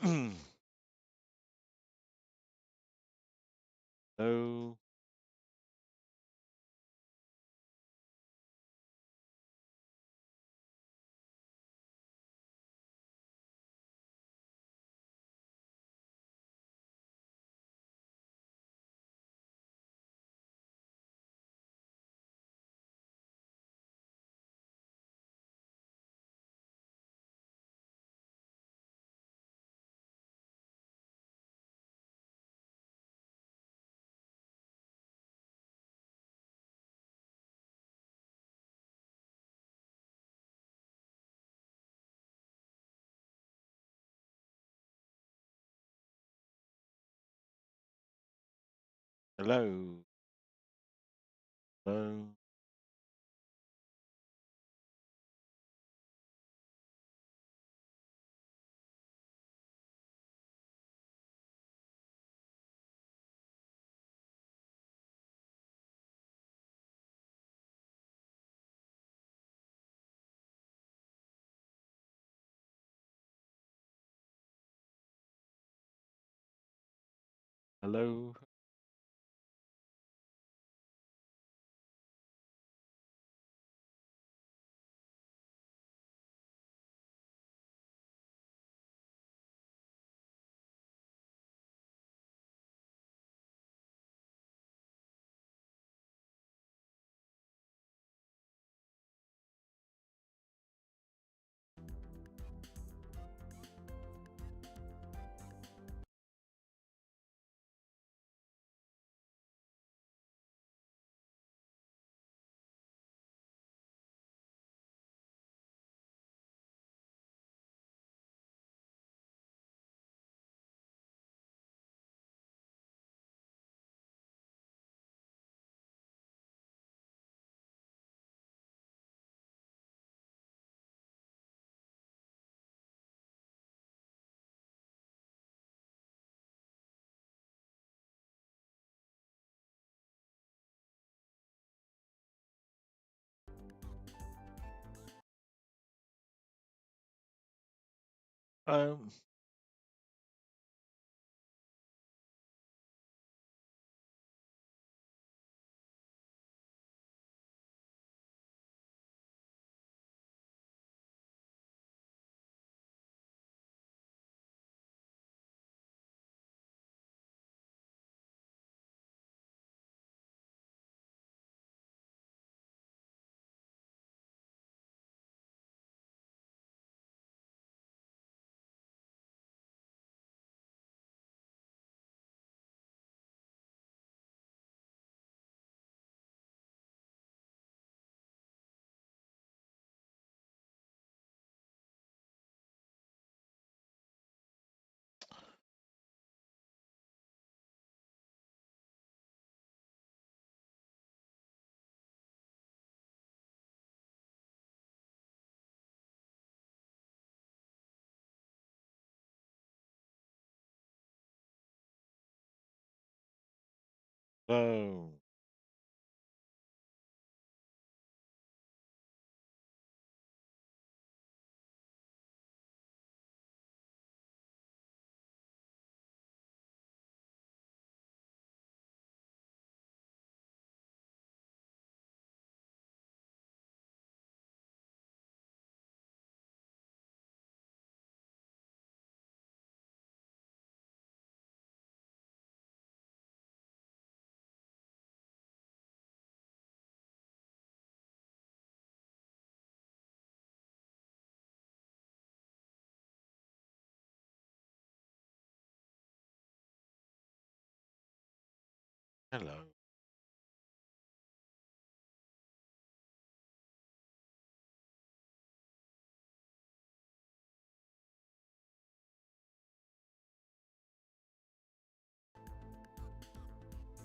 Hello, hello, hello, hello. Um, hello, hello,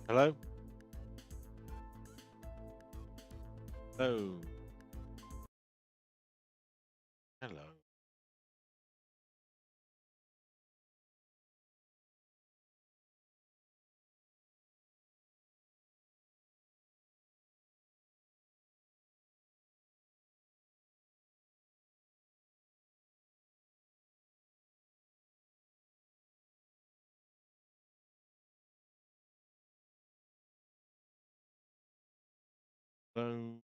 hello, hello, hello. Hello.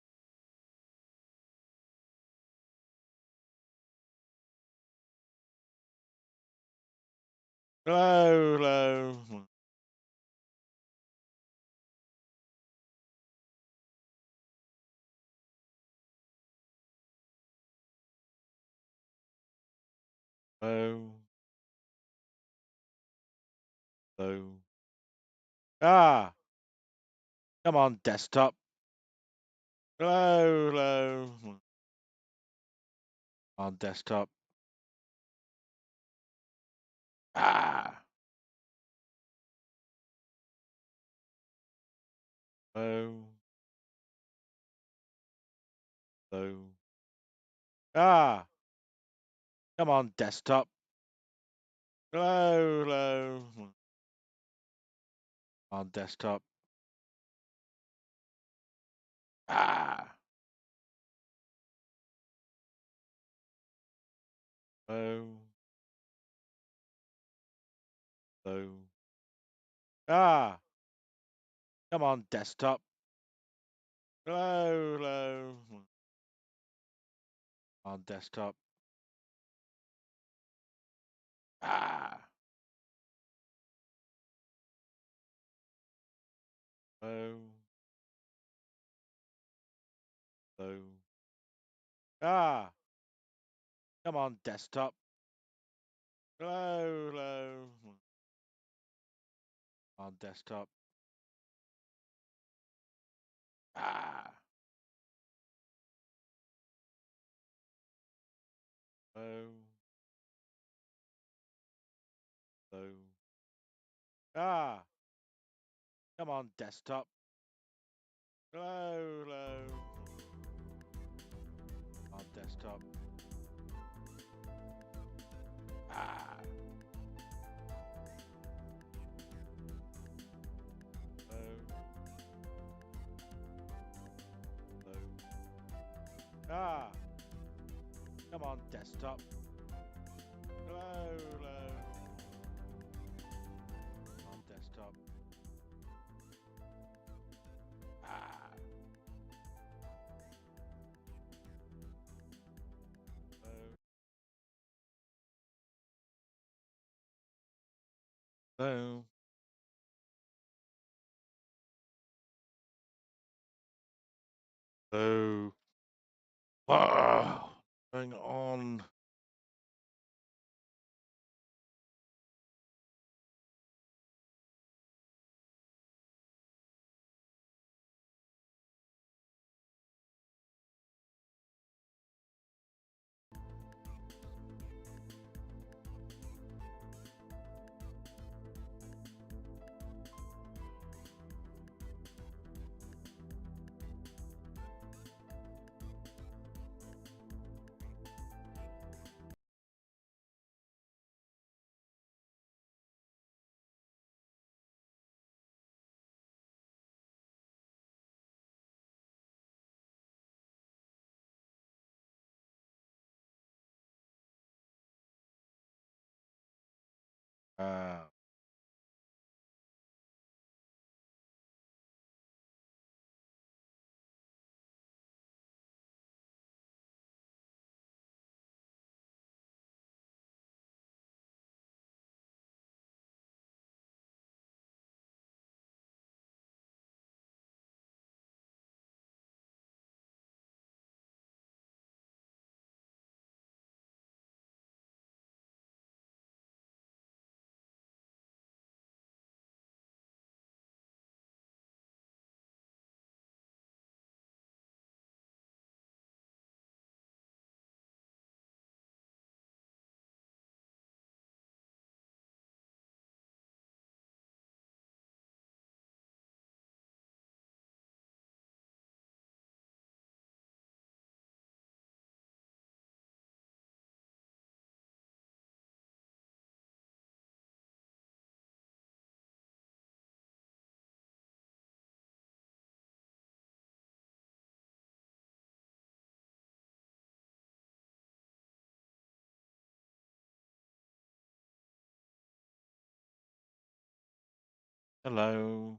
Hello. Hello. Hello. Hello. Ah, come on, desktop. Hello. Hello. On desktop. Ah. Hello. Hello. Ah, come on, desktop. Hello. Hello. On desktop. Ah. Hello. Hello. Ah, come on, desktop. Hello. Hello. On desktop. Ah. Hello. Hello. Ah, come on, desktop. Hello. Hello. On desktop. Ah. Hello. Hello. Ah, come on, desktop. Hello. Hello. On desktop. Ah. Hello. Hello. Ah, come on, desktop. Hello. Hello. On desktop. Ah. Hello. Hello. Hello. Ah. Going on. Ah. Hello.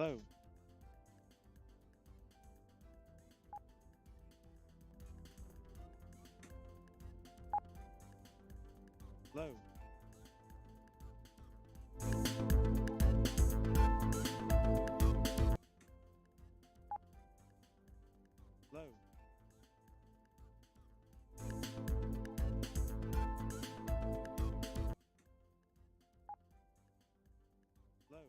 Hello. Hello. Hello. Hello.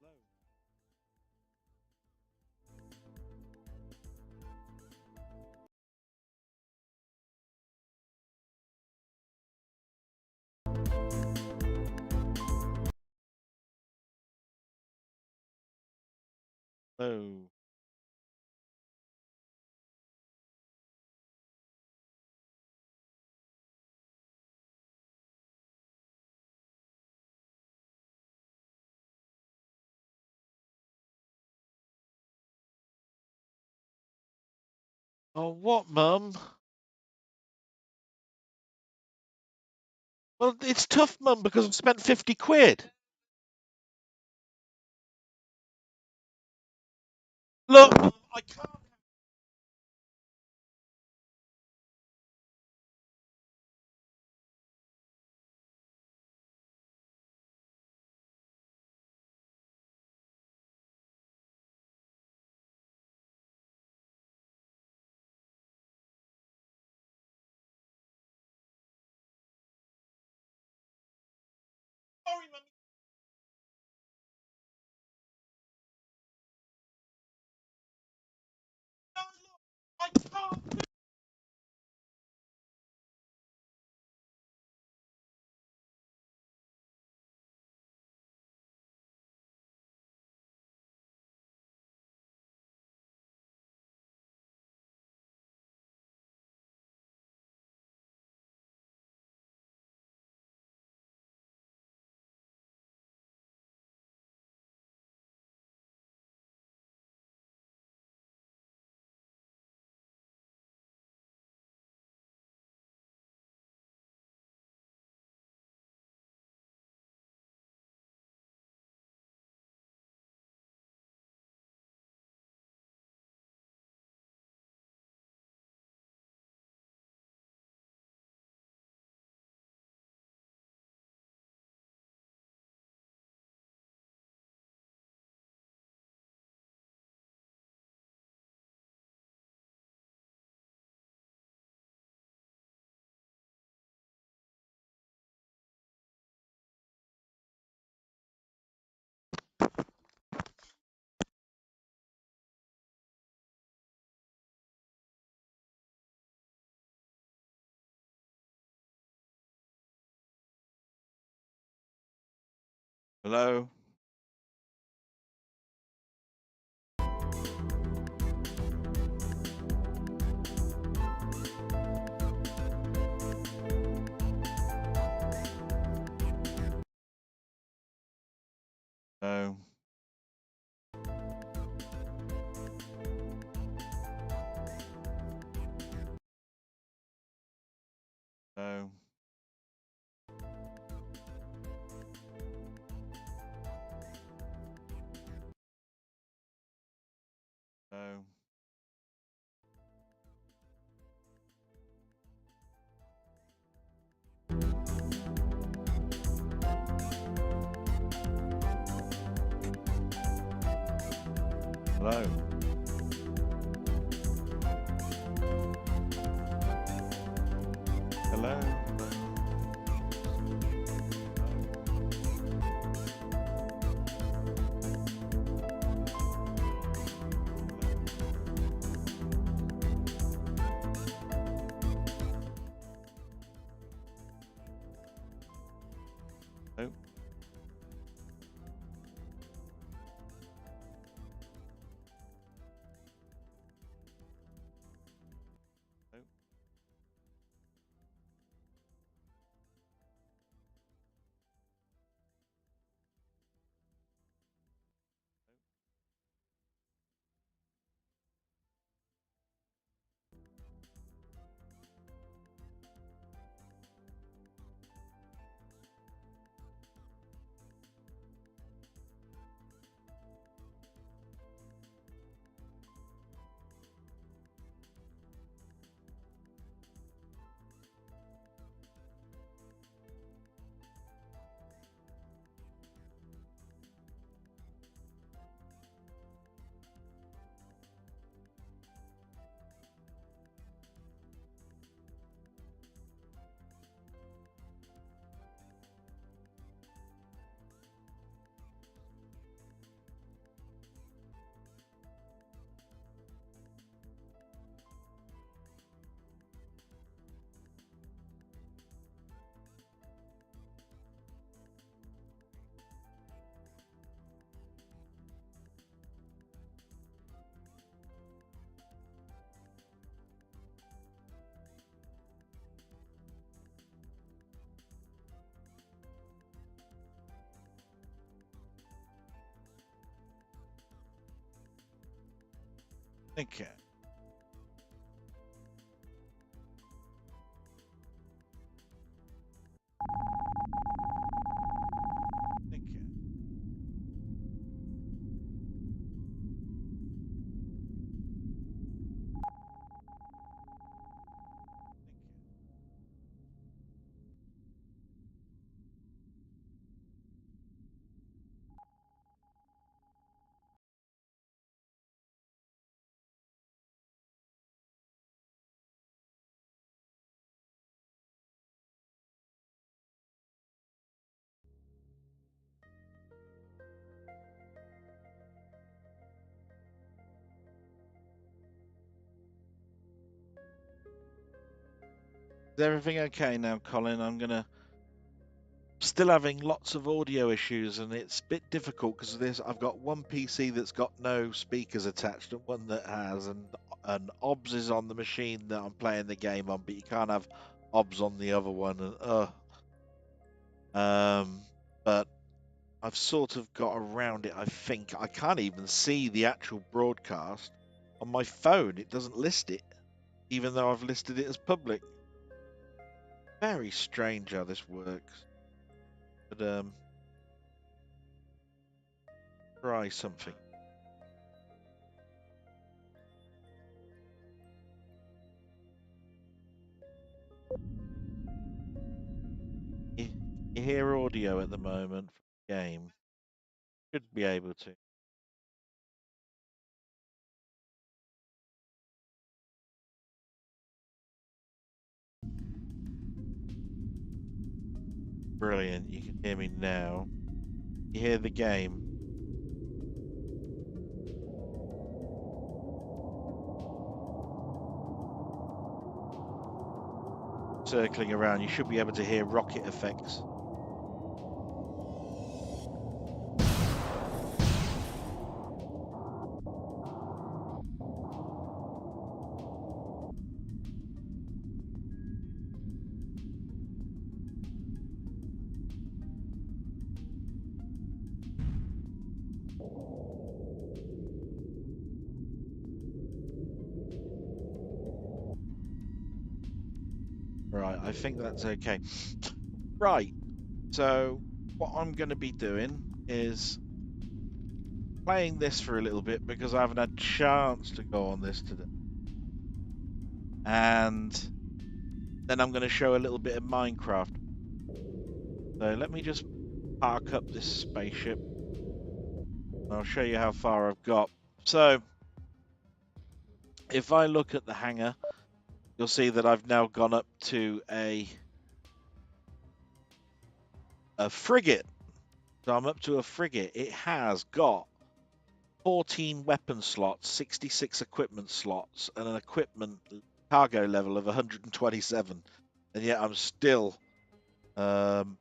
Hello. Hello. Oh, what, Mum? Well, it's tough, Mum, because I've spent 50 quid. Look, Mum, I can't. Sorry, Mum. No, look, I can't. Hello. No. No. No. Hello. Hello. Hello. Hello. Okay. Okay. Is everything okay now, Colin? Still having lots of audio issues, and it's a bit difficult because of this. I've got one PC that's got no speakers attached and one that has, and OBS is on the machine that I'm playing the game on, but you can't have OBS on the other one. But I've sort of got around it. I think I can't even see the actual broadcast on my phone. It doesn't list it, even though I've listed it as public. Very strange how this works. But try something. You hear audio at the moment from the game. Should be able to. Brilliant. You can hear me now. You hear the game. Circling around. You should be able to hear rocket effects. Right, I think that's okay. Right, so what I'm going to be doing is playing this for a little bit because I haven't had a chance to go on this today. And then I'm going to show a little bit of Minecraft. So let me just park up this spaceship. I'll show you how far I've got. So if I look at the hangar, you'll see that I've now gone up to a frigate. So I'm up to a frigate. It has got 14 weapon slots, 66 equipment slots, and an equipment cargo level of 127. And yet I'm still running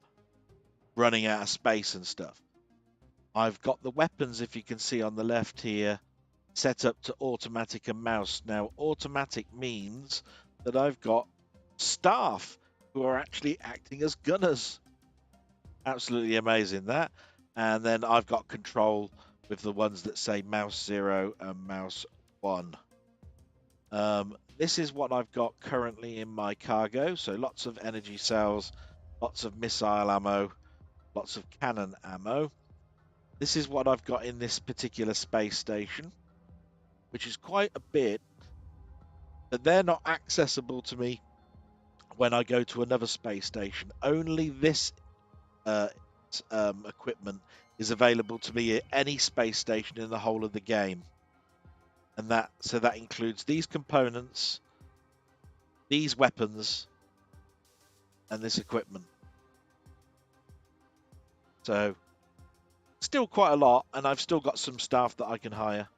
out of space and stuff. I've got the weapons, if you can see on the left here, set up to automatic and mouse. Now, automatic means that I've got staff who are actually acting as gunners. Absolutely amazing, that. And then I've got control with the ones that say mouse 0 and mouse 1. This is what I've got currently in my cargo. So lots of energy cells, lots of missile ammo, lots of cannon ammo. This is what I've got in this particular space station, which is quite a bit, but they're not accessible to me when I go to another space station. Only this equipment is available to me at any space station in the whole of the game. And that includes these components, these weapons, and this equipment. So still quite a lot, and I've still got some staff that I can hire.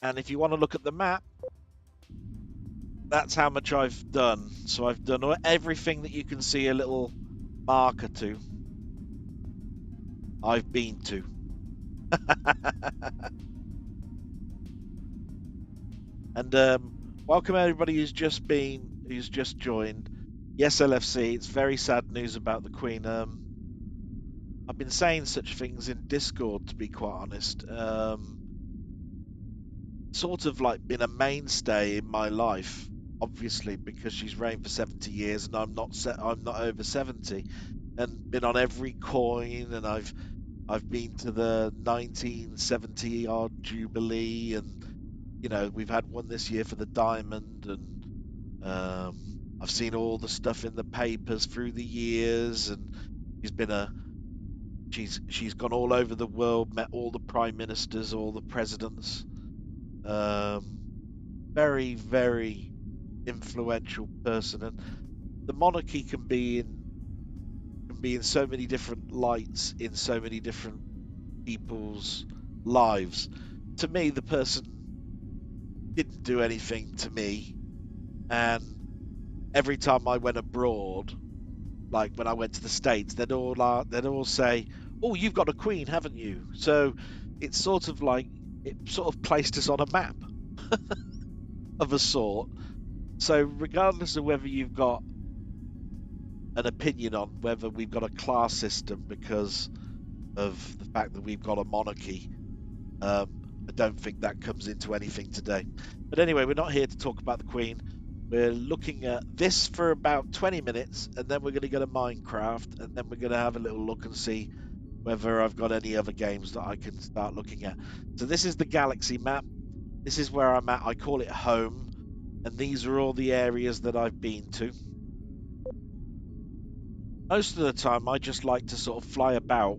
And if you want to look at the map, that's how much I've done. So I've done everything that you can see a little marker to. I've been to. And welcome everybody who's just joined. Yes, LFC. It's very sad news about the Queen. I've been saying such things in Discord, to be quite honest. sort of like been a mainstay in my life, obviously because she's reigned for 70 years and I'm not over 70, and been on every coin, and I've been to the 1970 odd Jubilee, and we've had one this year for the diamond, and I've seen all the stuff in the papers through the years, and she's been a she's gone all over the world, met all the prime ministers, all the presidents. Um, very, very influential person, and the monarchy can be in so many different lights in so many different people's lives. To me, the person didn't do anything to me, and every time I went abroad, like when I went to the States, they'd all say, "Oh, you've got a queen, haven't you?" So it's sort of like it sort of placed us on a map of a sort. So regardless of whether you've got an opinion on whether we've got a class system because of the fact that we've got a monarchy, I don't think that comes into anything today. But anyway, we're not here to talk about the Queen. We're looking at this for about 20 minutes, and then we're going to go to Minecraft, and then we're going to have a little look and see whether I've got any other games that I can start looking at. So this is the galaxy map. This is where I'm at. I call it home, and these are all the areas that I've been to. Most of the time, I just like to sort of fly about.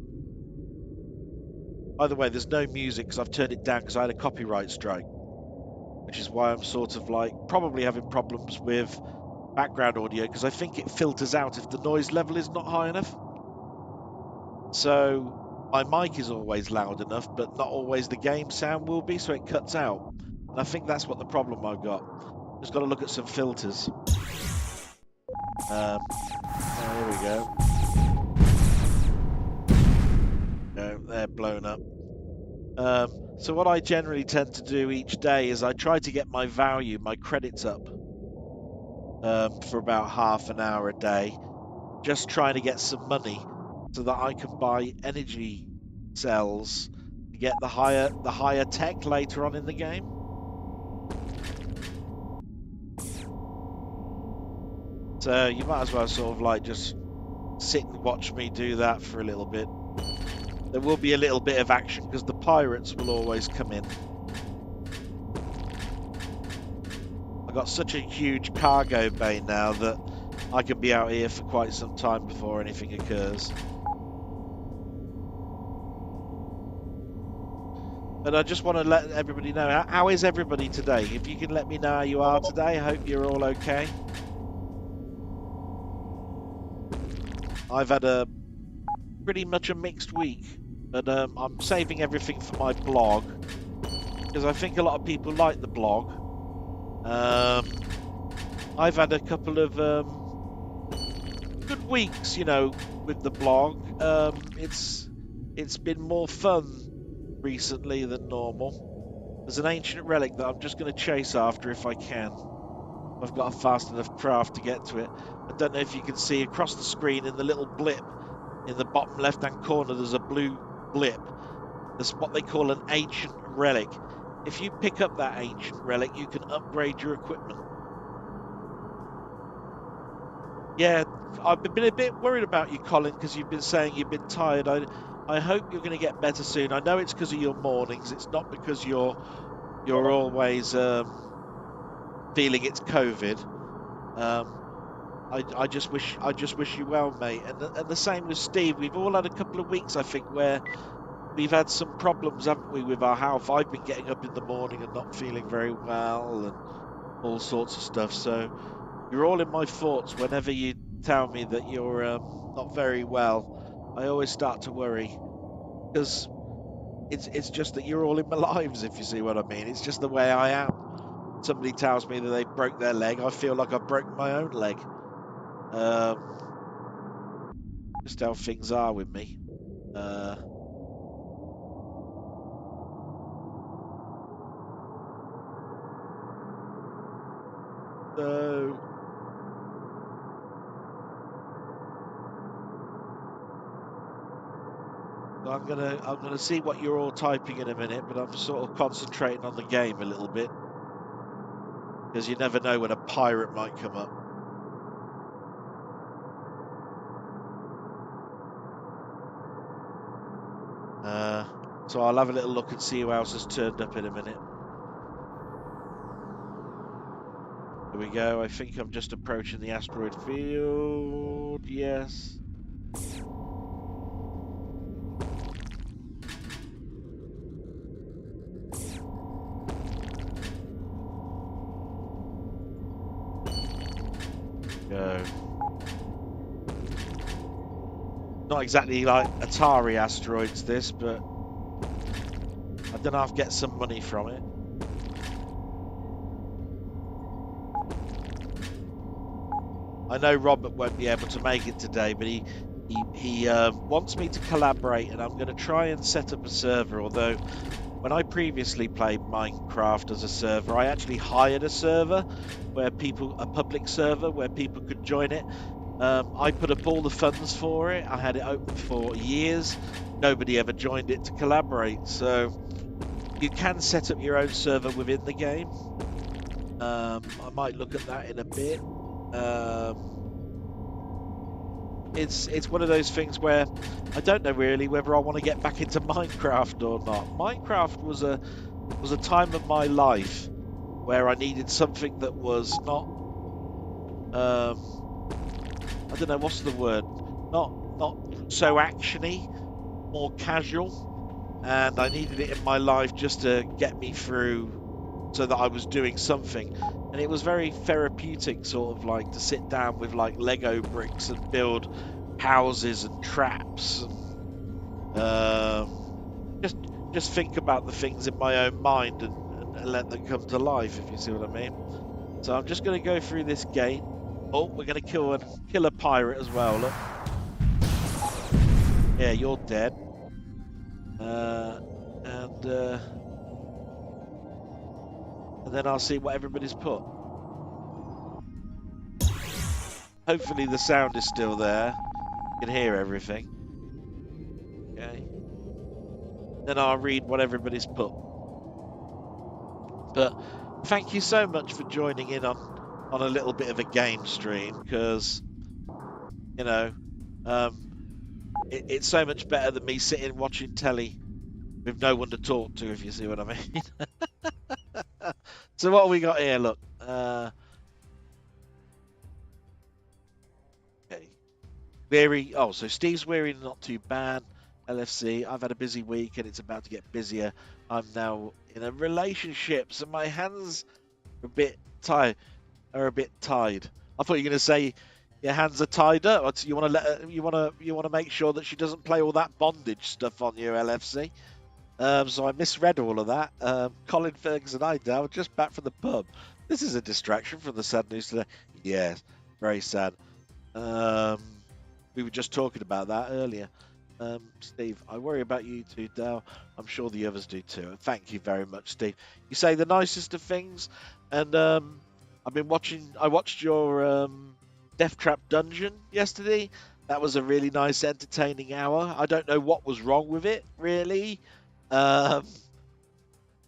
By the way, there's no music because I've turned it down because I had a copyright strike, which is why I'm sort of like probably having problems with background audio because I think it filters out if the noise level is not high enough. So my mic is always loud enough, but not always the game sound will be, so it cuts out. And I think that's what the problem I've got. Just got to look at some filters. Oh, here we go. No, they're blown up. So what I generally tend to do each day is I try to get my value, my credits up for about half an hour a day, just trying to get some money so that I can buy energy cells to get the higher tech later on in the game. So you might as well sort of like just sit and watch me do that for a little bit. There will be a little bit of action because the pirates will always come in. I've got such a huge cargo bay now that I can be out here for quite some time before anything occurs. But I just want to let everybody know, how is everybody today? If you can let me know how you are today, I hope you're all okay. I've had a pretty much a mixed week, but I'm saving everything for my blog because I think a lot of people like the blog. I've had a couple of good weeks, with the blog. It's been more fun recently than normal. There's an ancient relic that I'm just going to chase after if I can. I've got a fast enough craft to get to it. I don't know if you can see across the screen in the little blip in the bottom left-hand corner, there's a blue blip. That's what they call an ancient relic. If you pick up that ancient relic, you can upgrade your equipment. Yeah, I've been a bit worried about you, Colin, because you've been saying you've been tired. I hope you're going to get better soon. I know it's because of your mornings. It's not because you're always feeling it's COVID. I just wish you well, mate. And the same with Steve. We've all had a couple of weeks, I think, where we've had some problems, haven't we, with our health? I've been getting up in the morning and not feeling very well and all sorts of stuff. So you're all in my thoughts whenever you tell me that you're not very well. I always start to worry because it's just that you're all in my lives, if you see what I mean. It's just the way I am. Somebody tells me that they broke their leg, I feel like I've broken my own leg. Just how things are with me. So I'm gonna see what you're all typing in a minute, but I'm sort of concentrating on the game a little bit because you never know when a pirate might come up. So I'll have a little look and see who else has turned up in a minute. Here we go. I think I'm just approaching the asteroid field. Yes. Go. Not exactly like Atari asteroids, this, but I don't know if I get some money from it. I know Robert won't be able to make it today, but he wants me to collaborate, and I'm going to try and set up a server. Although when I previously played Minecraft as a server, I actually hired a server where a public server where people could join it. I put up all the funds for it. I had it open for years. Nobody ever joined it to collaborate. So you can set up your own server within the game. I might look at that in a bit. It's one of those things where I don't know really whether I want to get back into Minecraft or not. Minecraft was a time of my life where I needed something that was not I don't know what's the word, not so actiony, more casual, and I needed it in my life just to get me through so that I was doing something. And it was very therapeutic, sort of like to sit down with like Lego bricks and build houses and traps and just think about the things in my own mind and let them come to life, if you see what I mean. So I'm just going to go through this gate. Oh, we're going to kill a pirate as well. Look, yeah, you're dead. And then I'll see what everybody's put. Hopefully the sound is still there. You can hear everything. Okay. Then I'll read what everybody's put. But thank you so much for joining in on a little bit of a game stream, because you know it's so much better than me sitting watching telly with no one to talk to, if you see what I mean. So what have we got here? Look. Okay. Weary. Oh, so Steve's weary, not too bad. LFC. I've had a busy week and it's about to get busier. I'm now in a relationship, so my hands are a bit tired. I thought you were going to say your hands are tied up. You want to you want to make sure that she doesn't play all that bondage stuff on your LFC. So I misread all of that. Colin Ferguson, hi Dale, just back from the pub. This is a distraction from the sad news today. Yes, very sad. We were just talking about that earlier. Steve, I worry about you too, Dale. I'm sure the others do too. And thank you very much, Steve. You say the nicest of things, and I've been watching. I watched your Death Trap Dungeon yesterday. That was a really nice, entertaining hour. I don't know what was wrong with it, really. Um,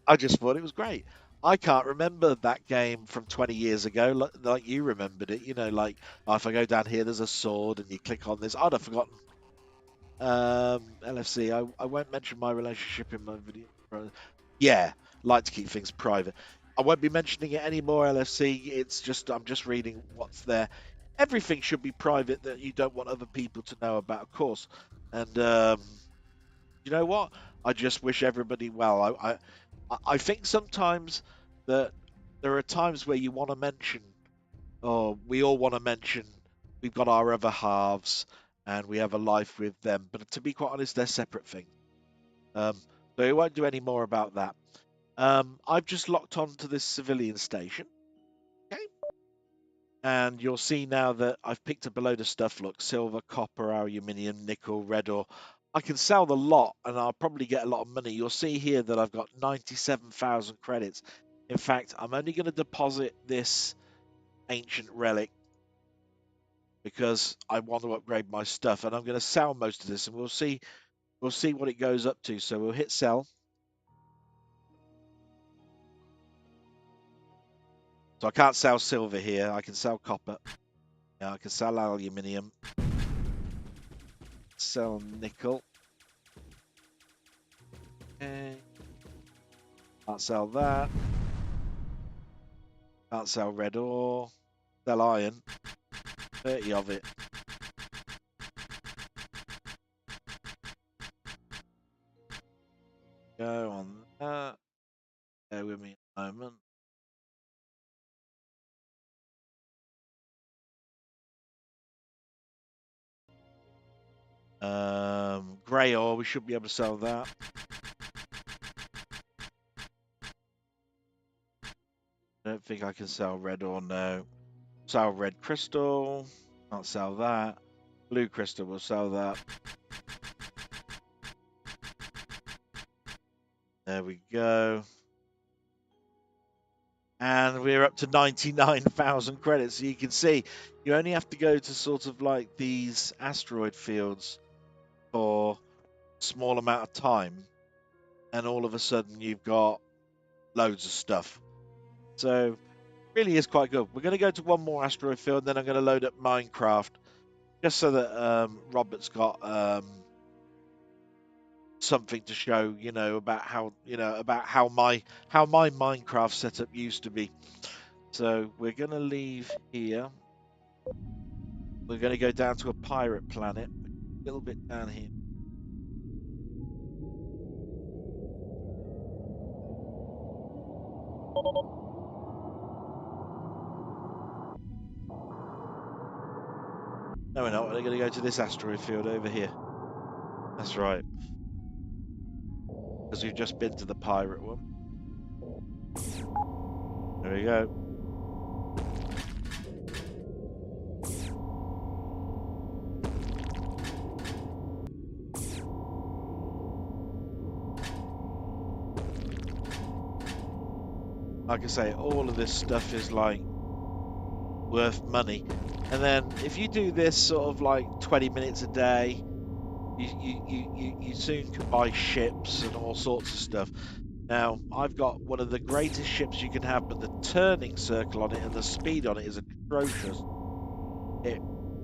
I just thought it was great. I can't remember that game from 20 years ago like you remembered it. You know, like, oh, if I go down here, there's a sword, and you click on this. I'd have forgotten. LFC, I won't mention my relationship in my video. Yeah, like to keep things private. I won't be mentioning it anymore, LFC. It's just, I'm just reading what's there. Everything should be private that you don't want other people to know about, of course. And you know what? I just wish everybody well. I think sometimes that there are times where you want to mention, or we all want to mention, we've got our other halves and we have a life with them. But to be quite honest, they're separate things. Um, so we won't do any more about that. I've just locked on to this civilian station. Okay. And you'll see now that I've picked up a load of stuff. Look, silver, copper, aluminium, nickel, red ore. I can sell the lot and I'll probably get a lot of money. You'll see here that I've got 97,000 credits. In fact, I'm only going to deposit this ancient relic because I want to upgrade my stuff, and I'm going to sell most of this, and we'll see We'll see what it goes up to. So we'll hit sell. So I can't sell silver here. I can sell copper. Yeah, I can sell aluminium. Sell nickel. Okay. Can't sell that. Can't sell red ore. Sell iron. 30 of it. Go on that. Bear with me a moment. Grey ore, we should be able to sell that. I don't think I can sell red ore, no. Sell red crystal. Can't sell that. Blue crystal, we'll sell that. There we go. And we're up to 99,000 credits. So you can see you only have to go to sort of like these asteroid fields for a small amount of time. And all of a sudden you've got loads of stuff. So really is quite good. We're going to go to one more asteroid field, then I'm going to load up Minecraft just so that Robert's got something to show, about how my Minecraft setup used to be. So we're going to leave here. We're going to go down to a pirate planet, a little bit down here. No, we're not. We're going to go to this asteroid field over here. That's right. Because we've just been to the pirate one. There we go. Like I say, all of this stuff is like worth money. And then if you do this sort of like 20 minutes a day, you soon can buy ships and all sorts of stuff. Now, I've got one of the greatest ships you can have, but the turning circle on it and the speed on it is atrocious.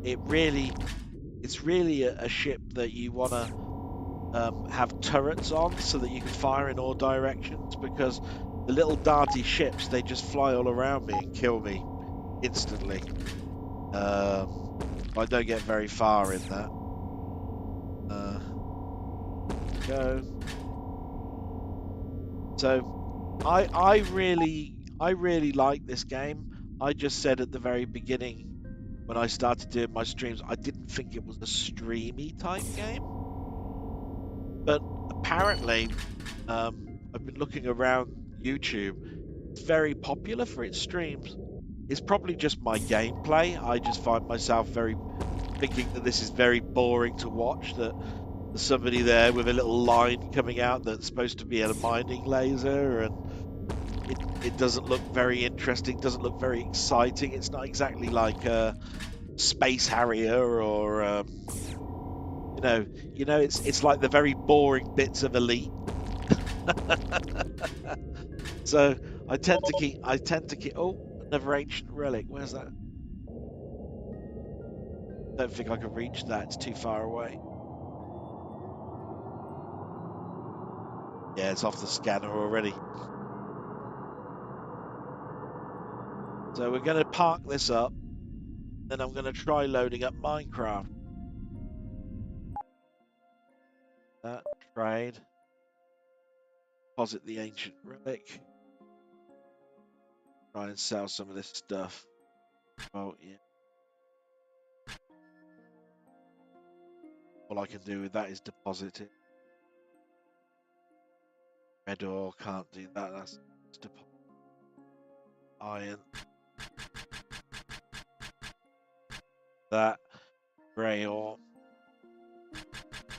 It's really a ship that you want to have turrets on so that you can fire in all directions, because the little darty ships, they just fly all around me and kill me instantly. I don't get very far in that. Go. So I really like this game. I just said at the very beginning when I started doing my streams, I didn't think it was a streamy type game. But apparently, I've been looking around YouTube. It's very popular for its streams. It's probably just my gameplay. I just find myself thinking that this is very boring to watch. That there's somebody there with a little line coming out that's supposed to be a mining laser, and it doesn't look very interesting. Doesn't look very exciting. It's not exactly like a Space Harrier or it's like the very boring bits of Elite. So I tend to keep. Oh, another ancient relic. Where's that? Don't think I can reach that. It's too far away. Yeah, it's off the scanner already. So we're going to park this up. Then I'm going to try loading up Minecraft. That trade. Deposit the ancient relic. Try and sell some of this stuff. Oh, yeah. All I can do with that is deposit it. Red ore, can't do that. That's deposit. Iron. That. Grey ore.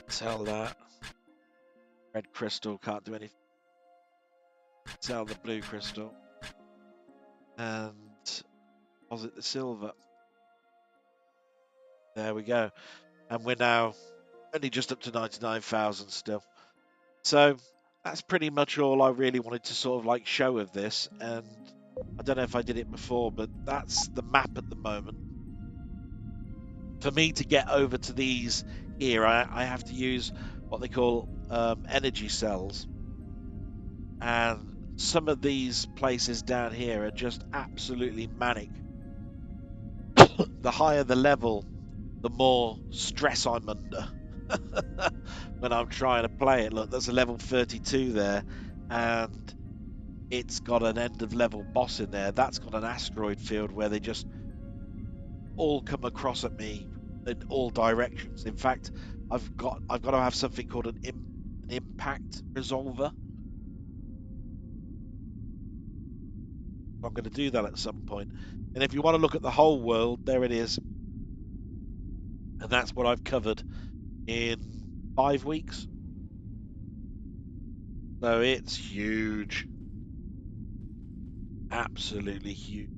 Sell that. Red crystal, can't do anything. Sell the blue crystal. And deposit the silver. There we go. And we're now Only just up to 99,000 still. So that's pretty much all I really wanted to sort of like show of this. And I don't know if I did it before, but that's the map at the moment. For me to get over to these here, I have to use what they call energy cells. And some of these places down here are just absolutely manic. The higher the level, the more stress I'm under when I'm trying to play it. Look, there's a level 32 there, and it's got an end of level boss in there. That's got an asteroid field where they just all come across at me in all directions. In fact, I've got to have something called an impact resolver. I'm going to do that at some point. And if you want to look at the whole world, there it is. And that's what I've covered in 5 weeks. So it's huge. Absolutely huge.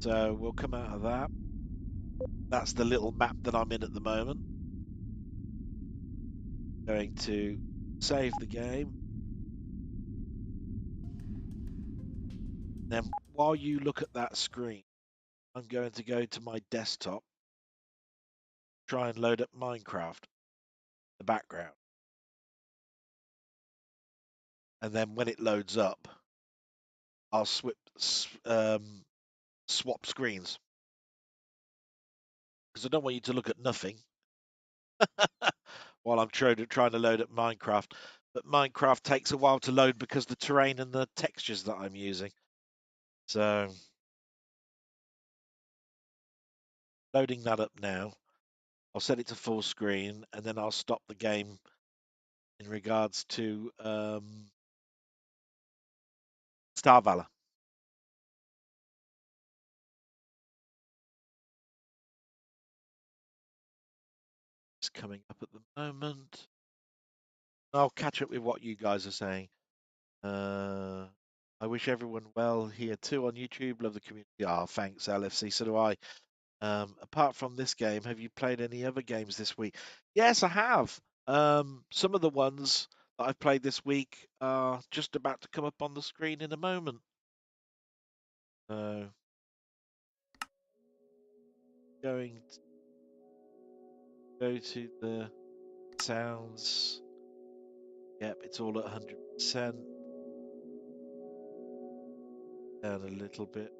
So we'll come out of that. That's the little map that I'm in at the moment. Going to save the game. Then while you look at that screen, I'm going to go to my desktop, try and load up Minecraft, the background. And then when it loads up, I'll swap screens. Because I don't want you to look at nothing while I'm trying to load up Minecraft. But Minecraft takes a while to load because the terrain and the textures that I'm using. So loading that up now. I'll set it to full screen and then I'll stop the game in regards to Star Valor. It's coming up at the moment. I'll catch up with what you guys are saying. I wish everyone well here too on YouTube. Love the community. Ah, thanks, LFC. So do I. Apart from this game, have you played any other games this week? Yes, I have. Some of the ones that I've played this week are just about to come up on the screen in a moment. Going to go to the sounds. Yep, it's all at 100%. Down a little bit.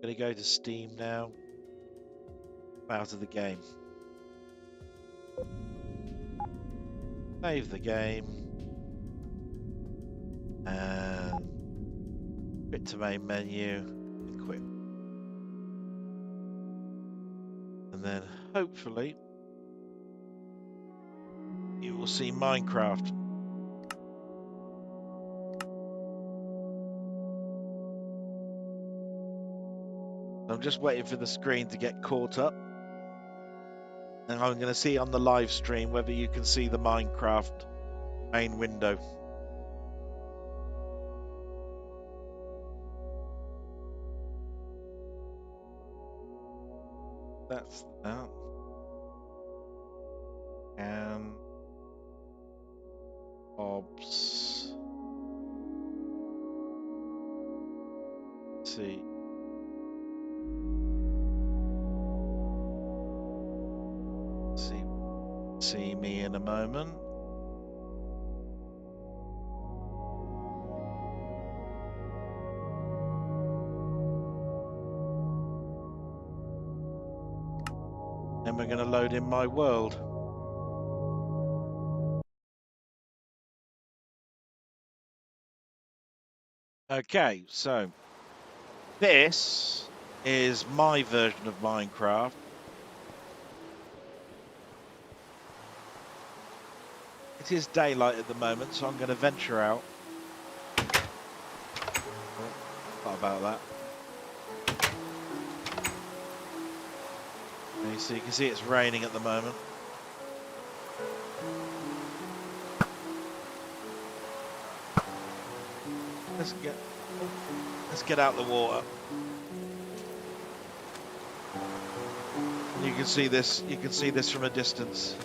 Gonna go to Steam now. Out of the game. Save the game. And quit to main menu and quit. And then hopefully you will see Minecraft. I'm just waiting for the screen to get caught up. And I'm going to see on the live stream whether you can see the Minecraft main window. That's that. And Bob's. Let's see. See me in a moment. Then we're going to load in my world. Okay, so this is my version of Minecraft. It is daylight at the moment, so I'm going to venture out. Oh, thought about that. Okay, so you can see it's raining at the moment. Let's get out the water. You can see this. You can see this from a distance.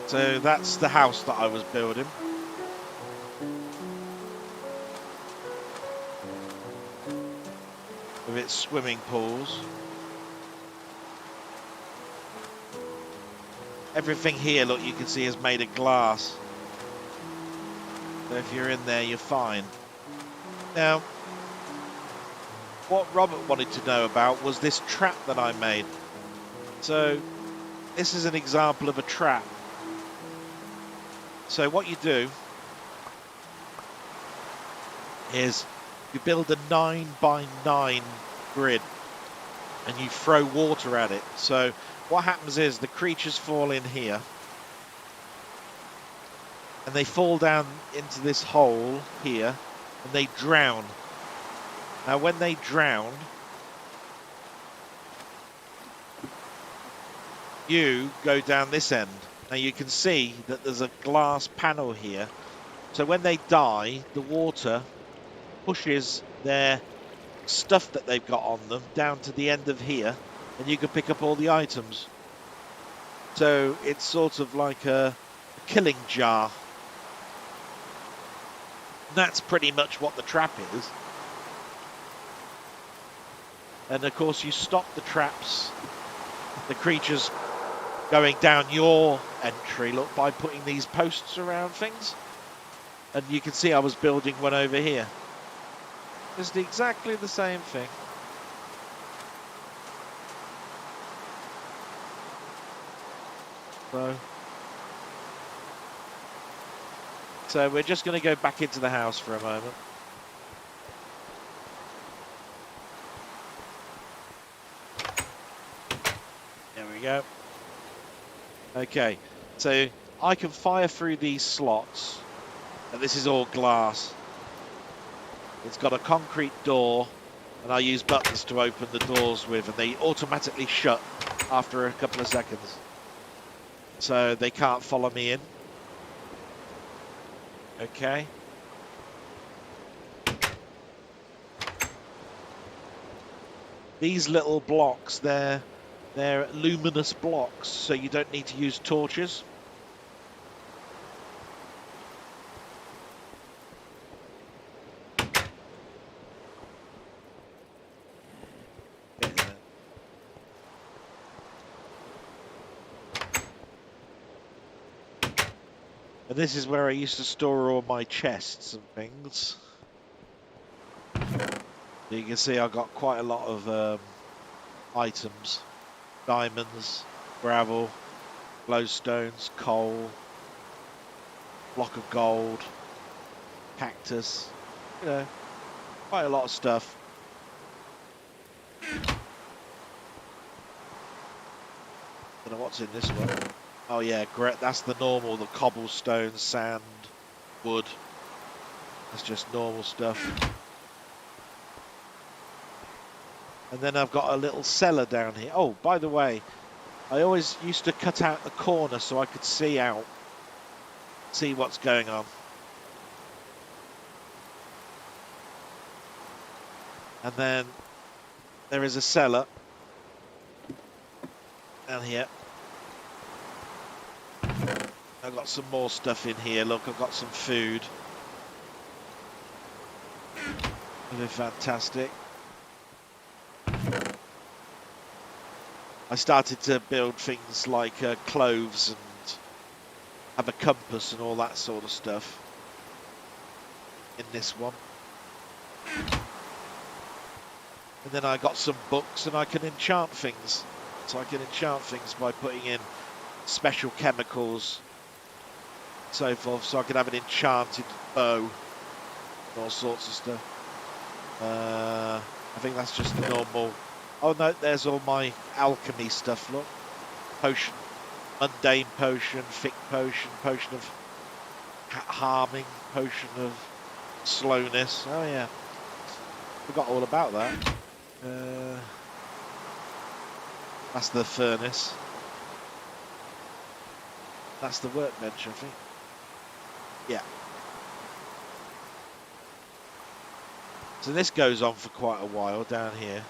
So that's the house that I was building. With its swimming pools. Everything here, look, you can see is made of glass. So if you're in there, you're fine. Now, what Robert wanted to know about was this trap that I made. So this is an example of a trap. So what you do is you build a 9x9 grid and you throw water at it. So what happens is the creatures fall in here and they fall down into this hole here and they drown. Now when they drown, you go down this end. Now you can see that there's a glass panel here. So when they die, the water pushes their stuff that they've got on them down to the end of here, and you can pick up all the items. So it's sort of like a killing jar. And that's pretty much what the trap is. And of course you stop the traps, the creatures going down your entry, look, by putting these posts around things. And you can see I was building one over here. Just exactly the same thing. So we're just going to go back into the house for a moment. There we go. Okay, so I can fire through these slots, and this is all glass. It's got a concrete door, and I use buttons to open the doors with, and they automatically shut after a couple of seconds. So they can't follow me in. Okay. These little blocks, they're luminous blocks, so you don't need to use torches. And this is where I used to store all my chests and things. You can see I've got quite a lot of items. Diamonds, gravel, glowstones, coal, block of gold, cactus, you know, quite a lot of stuff. Don't know what's in this one. Oh yeah, great. That's the normal, the cobblestone, sand, wood. That's just normal stuff. And then I've got a little cellar down here. Oh, by the way, I always used to cut out the corner so I could see out, see what's going on. And then there is a cellar down here. I've got some more stuff in here. Look, I've got some food. Really fantastic. I started to build things like clothes and have a compass and all that sort of stuff in this one. And then I got some books and I can enchant things. So I can enchant things by putting in special chemicals, so forth, so I can have an enchanted bow and all sorts of stuff. I think that's just the normal. Oh no, there's all my alchemy stuff, look. Potion, mundane potion, thick potion, potion of harming, potion of slowness. Oh yeah, forgot all about that. That's the furnace. That's the workbench, I think. Yeah. So this goes on for quite a while down here.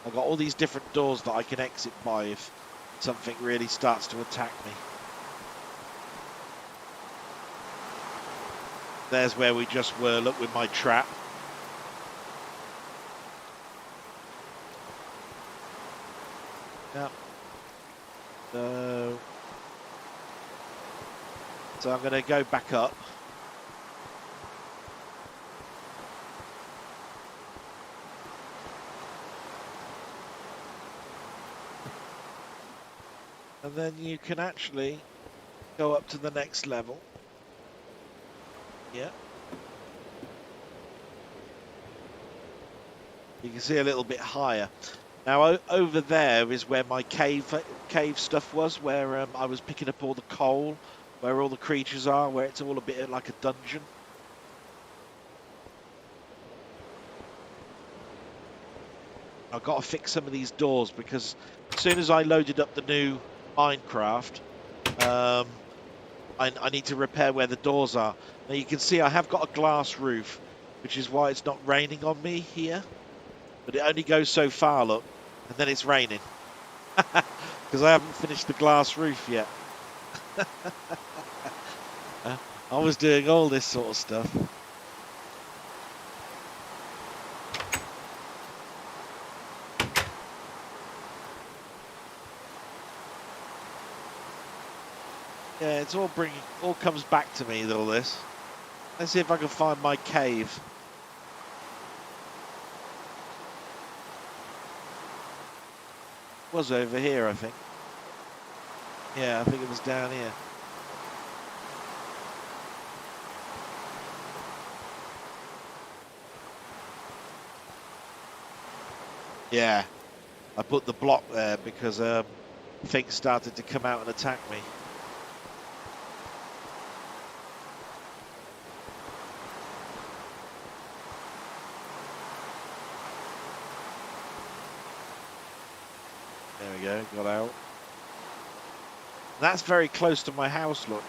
I've got all these different doors that I can exit by if something really starts to attack me. There's where we just were, look, with my trap. Yep. So I'm going to go back up. And then you can actually go up to the next level. Yeah. You can see a little bit higher. Now over there is where my cave stuff was, where I was picking up all the coal, where all the creatures are, where it's all a bit like a dungeon. I've got to fix some of these doors because as soon as I loaded up the new Minecraft, I need to repair where the doors are. Now you can see I have got a glass roof, which is why it's not raining on me here. But it only goes so far, look, and then it's raining. Because I haven't finished the glass roof yet. I was doing all this sort of stuff. Yeah, it's all comes back to me, all this. Let's see if I can find my cave. It was over here, I think. Yeah, I think it was down here. Yeah, I put the block there because things started to come out and attack me. There we go, got out. That's very close to my house, look.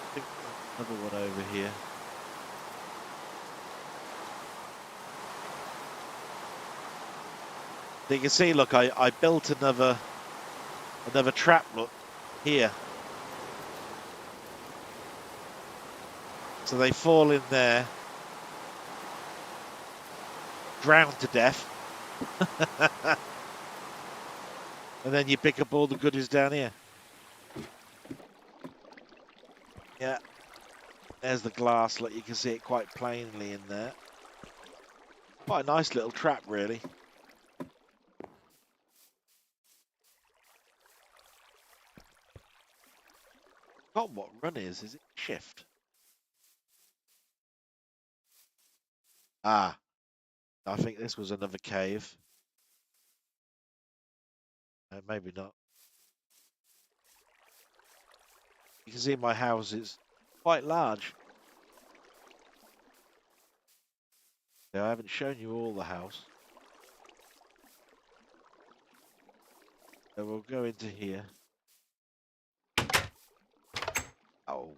I think there's another one over here. So you can see, look, I built another trap, look, here. So they fall in there, drown to death. And then you pick up all the goodies down here. Yeah. There's the glass, look, you can see it quite plainly in there. Quite a nice little trap, really. Not what run is it shift? Ah, I think this was another cave. Maybe not. You can see my house is quite large. Yeah, I haven't shown you all the house. So we'll go into here. Oh.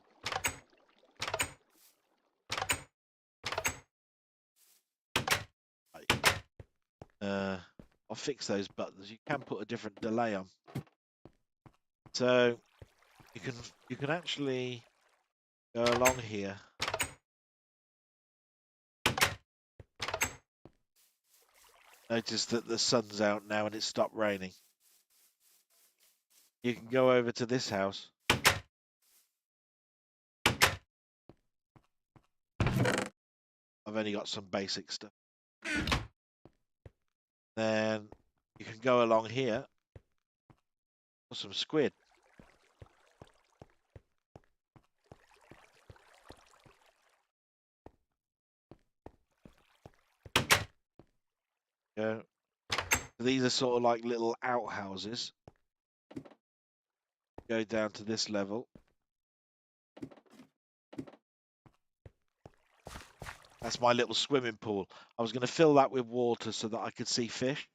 I'll fix those buttons. You can put a different delay on. So you can actually go along here. Notice that the sun's out now and it's stopped raining. You can go over to this house. I've only got some basic stuff. Then you can go along here for some squid. Go. These are sort of like little outhouses. Go down to this level. That's my little swimming pool. I was going to fill that with water so that I could see fish.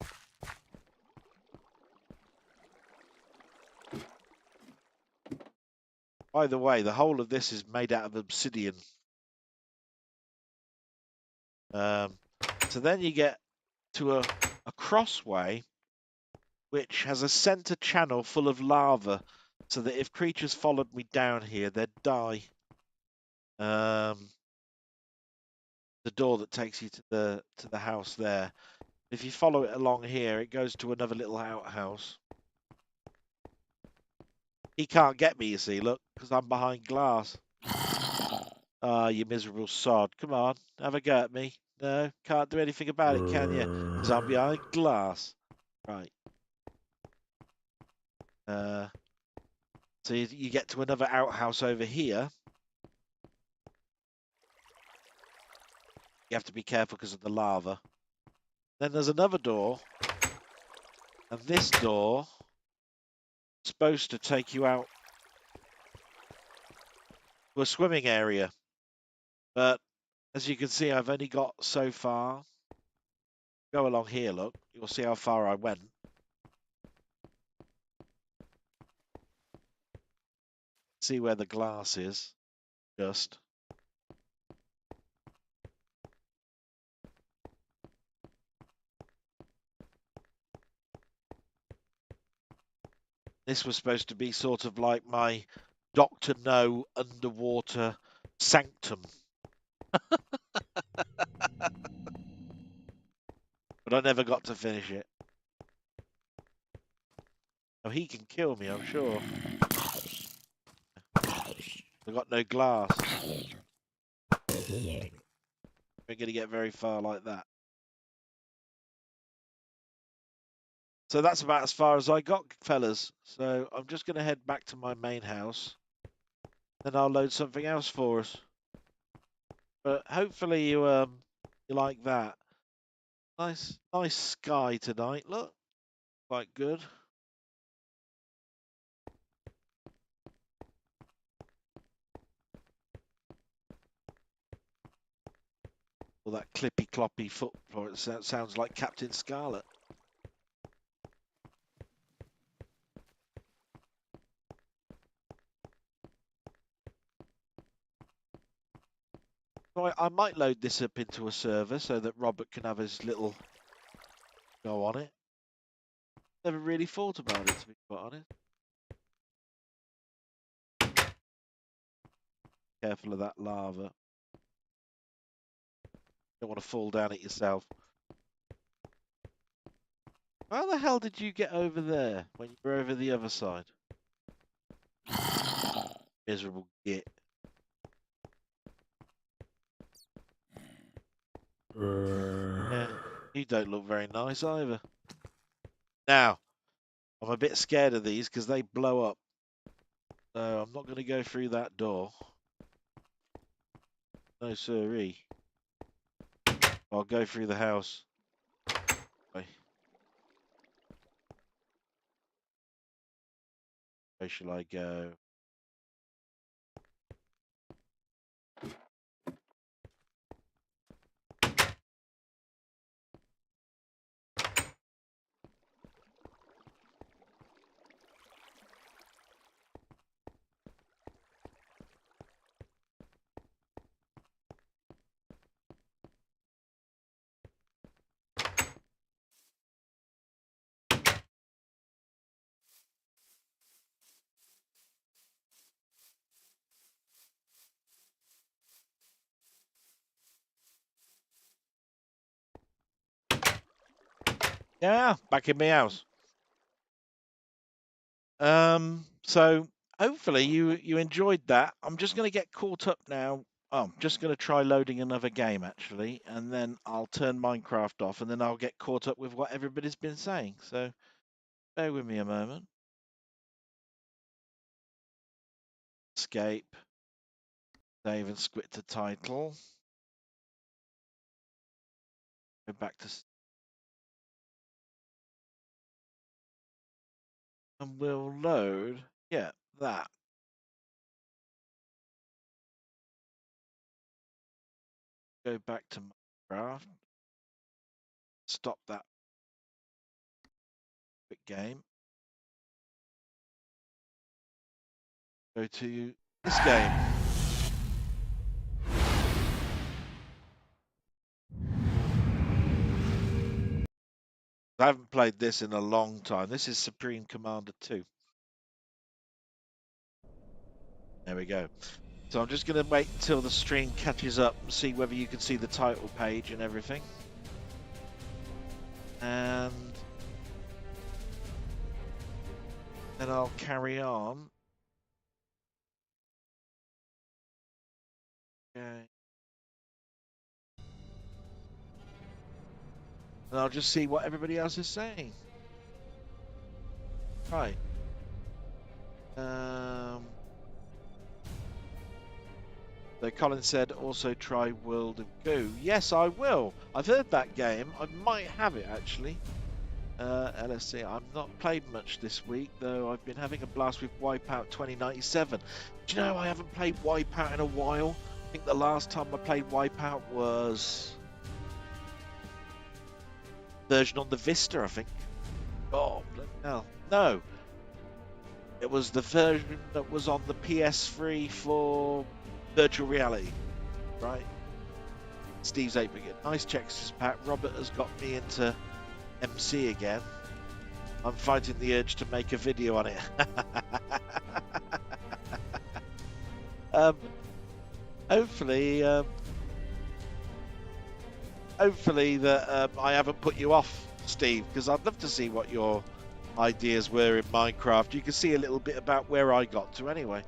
By the way, the whole of this is made out of obsidian. So then you get to a crossway which has a center channel full of lava, so that if creatures followed me down here, they'd die. The door that takes you to the house there. If you follow it along here, it goes to another little outhouse. He can't get me, you see, look, because I'm behind glass. Ah, you miserable sod. Come on, have a go at me. No, can't do anything about it, can you? Because I'm behind glass. Right. So you get to another outhouse over here. You have to be careful because of the lava. Then there's another door. And this door is supposed to take you out to a swimming area. But as you can see, I've only got so far. Go along here, look. You'll see how far I went. See where the glass is. Just. This was supposed to be sort of like my Dr. No underwater sanctum. But I never got to finish it. Oh, he can kill me, I'm sure. I've got no glass. We're going to get very far like that. So that's about as far as I got, fellas. So I'm just going to head back to my main house. Then I'll load something else for us. But hopefully you like that. Nice sky tonight. Look, quite good. All that clippy cloppy foot for it sounds like Captain Scarlet. So I might load this up into a server so that Robert can have his little go on it. Never really thought about it, to be quite honest. Careful of that lava. Don't want to fall down it yourself. How the hell did you get over there when you were over the other side? Miserable git. Yeah, you don't look very nice either. Now, I'm a bit scared of these because they blow up. So I'm not going to go through that door. No siree. I'll go through the house. Where shall I go? Yeah, back in my house. So hopefully you enjoyed that. I'm just going to get caught up now. Oh, I'm just going to try loading another game actually, and then I'll turn Minecraft off, and then I'll get caught up with what everybody's been saying. So bear with me a moment. Escape. Save and quit the title. Go back to. And we'll load. Yeah, that. Go back to Minecraft. Stop that quick game. Go to this game. I haven't played this in a long time. This is Supreme Commander 2. There we go. So I'm just going to wait until the stream catches up and see whether you can see the title page and everything. And then I'll carry on. Okay. And I'll just see what everybody else is saying. Right. So Colin said, also try World of Goo. Yes, I will. I've heard that game. I might have it, actually. LSC. I've not played much this week, though I've been having a blast with Wipeout 2097. Do you know, I haven't played Wipeout in a while. I think the last time I played Wipeout was version on the Vista, I think. Oh, bloody hell. No. It was the version that was on the PS3 for virtual reality, right? Steve's 8-bit. Nice checks pack. Robert has got me into MC again. I'm fighting the urge to make a video on it. Hopefully that I haven't put you off, Steve, because I'd love to see what your ideas were in Minecraft. You can see a little bit about where I got to anyway.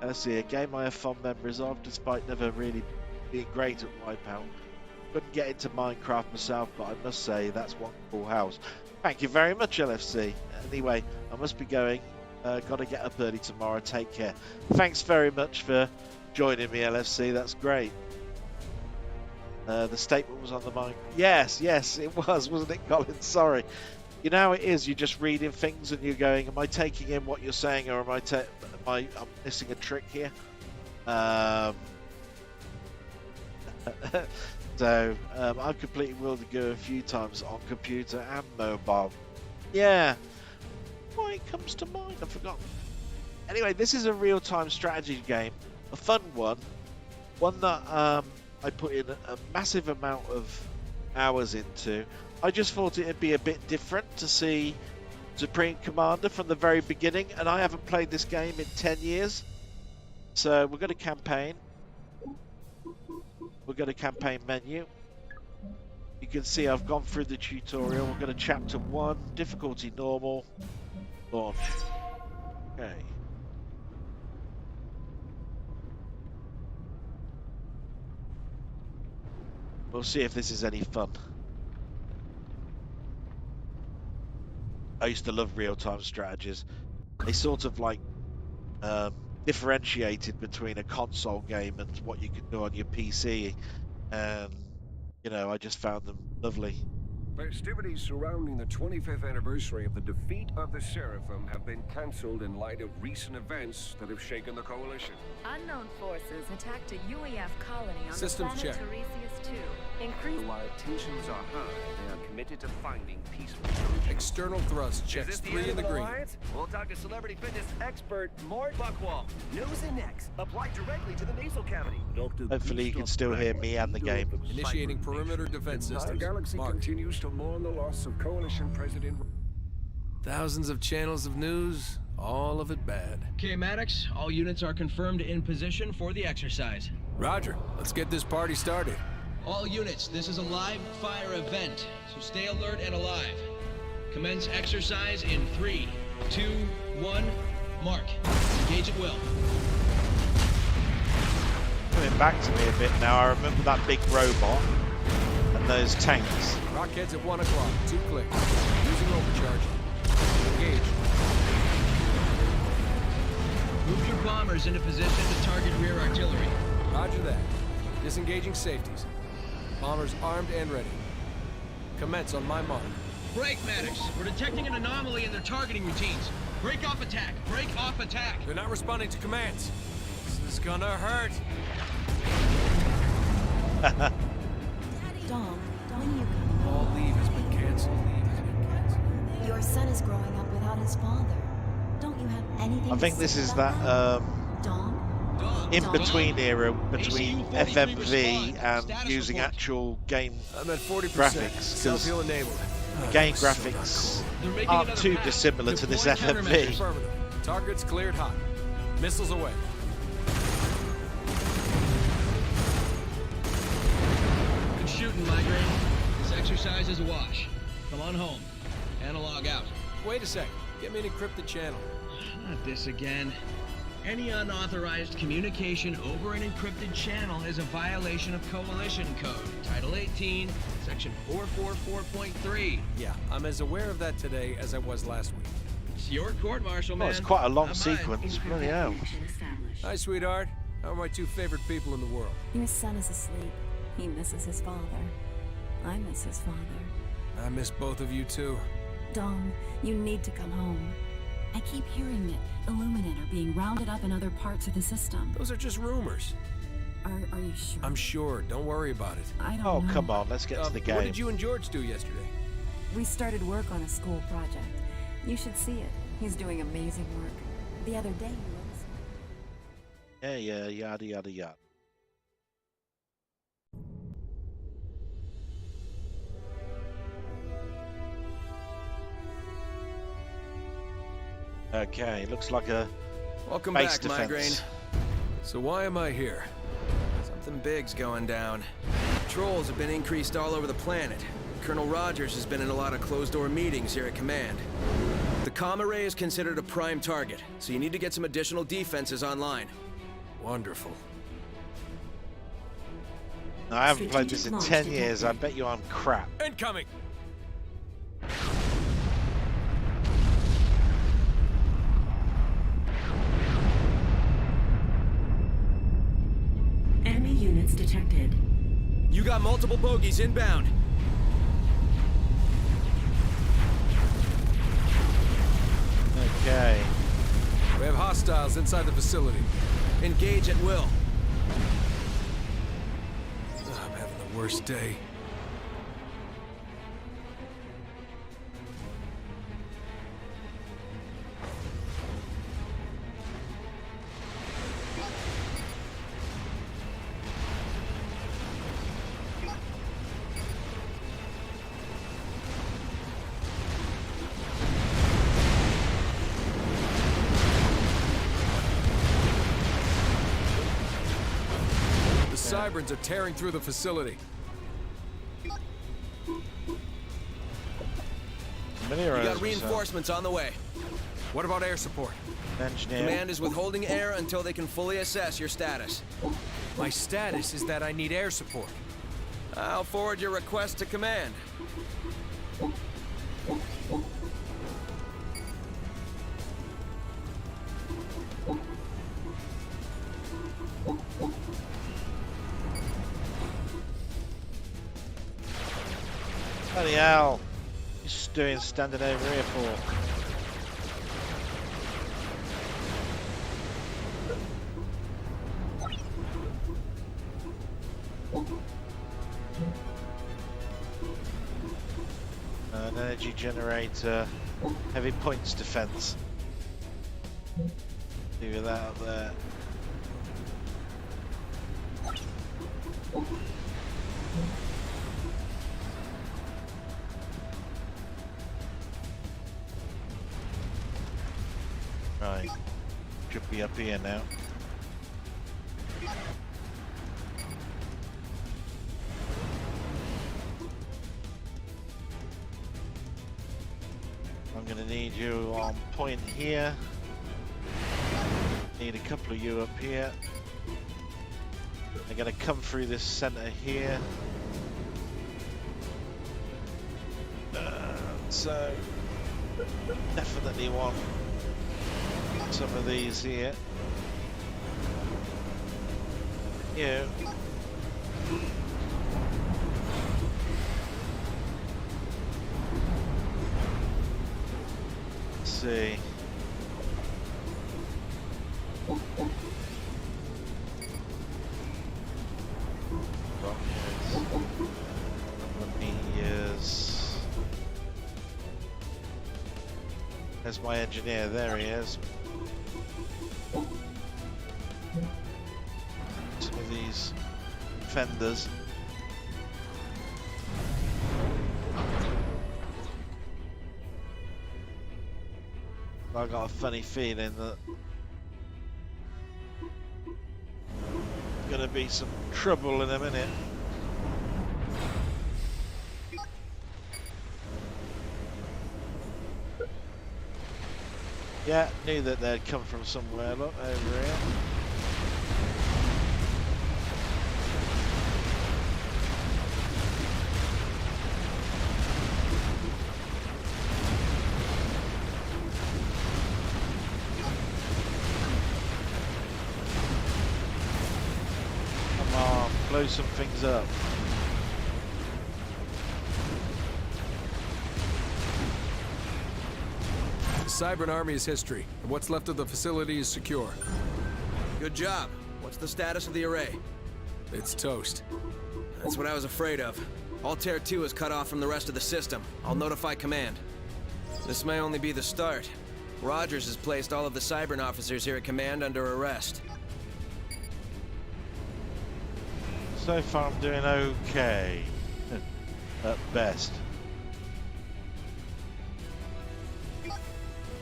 Let's see, a game I have fond memories of, despite never really being great at Wipeout. Couldn't get into Minecraft myself, but I must say that's one cool house. Thank you very much, LFC. Anyway, I must be going. Got to get up early tomorrow. Take care. Thanks very much for joining me, LFC. That's great. The statement was on the mic. Yes, it was, wasn't it, Colin? Sorry. You know how it is. You're just reading things and you're going, am I taking in what you're saying, or am I'm missing a trick here? So I've completed World of Goo a few times on computer and mobile. Yeah. Why it comes to mind? I've forgotten. Anyway, this is a real-time strategy game, a fun one that I put in a massive amount of hours into. I just thought it'd be a bit different to see Supreme Commander from the very beginning, and I haven't played this game in 10 years. So we're going to campaign. We'll go to campaign menu. You can see I've gone through the tutorial. We're going to chapter 1, difficulty normal, launch. Okay. We'll see if this is any fun. I used to love real-time strategies. They sort of like differentiated between a console game and what you could do on your PC, and you know, I just found them lovely. Festivities surrounding the 25th anniversary of the defeat of the Seraphim have been cancelled in light of recent events that have shaken the coalition. Unknown forces attacked a UEF colony on Systems the planet check. Tiresias 2. Increase. While tensions are high, they are committed to finding peaceful solutions. External thrust checks 3 in the green. We'll talk to celebrity fitness expert Mort Buckwall. Nose and necks applied directly to the nasal cavity. Hopefully you can still hear me and the game. Initiating perimeter defense Our systems. galaxy Mark. continues to mourn the loss of Coalition President. Thousands of channels of news, all of it bad. Okay, Maddox, all units are confirmed in position for the exercise. Roger, let's get this party started. All units, this is a live fire event, so stay alert and alive. Commence exercise in 3, 2, 1, mark. Engage at will. Coming back to me a bit now, I remember that big robot and those tanks. Rockheads at 1 o'clock, 2 clicks. Using overcharge. Engage. Move your bombers into position to target rear artillery. Roger that. Disengaging safeties. Bombers armed and ready. Commence on my mark. Break, Maddox. We're detecting an anomaly in their targeting routines. Break off attack. Break off attack. They're not responding to commands. This is gonna hurt. Dom, when you come All leave has been canceled. your son is growing up without his father. Don't you have anything I think to this say is about that Dom? Dom, in-between era ACU between 43 FMV respond. and Status using report. actual game I'm at 40%. graphics, Self-heal because enabled. game So not graphics cool. They're making aren't another too pass. dissimilar to this Deploying FMV. countermeasures. Affirmative. Target's cleared hot. Missiles away. Good shooting, Migraine. This exercise is a wash. Come on home. Analog out. Wait a sec. Get me an encrypted channel. Not this again. Any unauthorized communication over an encrypted channel is a violation of Coalition Code, Title 18, Section 444.3. Yeah, I'm as aware of that today as I was last week. It's your court-martial, man. Well, it's quite a long Not mine. sequence. Bloody hell. Hi, sweetheart. How are my two favorite people in the world? Your son is asleep. He misses his father. I miss his father. I miss both of you too. Dom, you need to come home. I keep hearing that Illuminate are being rounded up in other parts of the system. Those are just rumors. Are you sure? I'm sure. Don't worry about it. I don't Oh, know. come on, let's get to the game. What did you and George do yesterday? We started work on a school project. You should see it. He's doing amazing work. The other day he was... Yeah, yada, yada, yada. Okay, looks like a Welcome base back, Migraine. defense. So why am I here? Something big's going down. Patrols have been increased all over the planet. Colonel Rogers has been in a lot of closed-door meetings here at command. The comm array is considered a prime target, so you need to get some additional defenses online. Wonderful. I haven't played this in 10 years. I bet you I'm crap. Incoming! Enemy units detected. You got multiple bogies inbound. Okay. We have hostiles inside the facility. Engage at will. I'm having the worst day. The Cyberns are tearing through the facility. Many You got arrows, reinforcements on the way. What about air support? Engineer. Command is withholding air until they can fully assess your status. My status is that I need air support. I'll forward your request to command. Bloody hell. You stewing standing over here for? An energy generator, heavy points defense. Do that up there. Right, should be up here now. I'm gonna need you on point here. Need a couple of you up here. They're gonna come through this center here. So definitely want some of these here. You. Let's see. There's my engineer. There he is. Some of these fenders. I got a funny feeling that there's gonna be some trouble in a minute. Yeah, knew that they'd come from somewhere. Look over here. Come on, blow some things up. The Cybran army is history, and what's left of the facility is secure. Good job. What's the status of the array? It's toast. That's what I was afraid of. Altair 2 is cut off from the rest of the system. I'll notify command. This may only be the start. Rogers has placed all of the Cybran officers here at command under arrest. So far I'm doing okay. At best.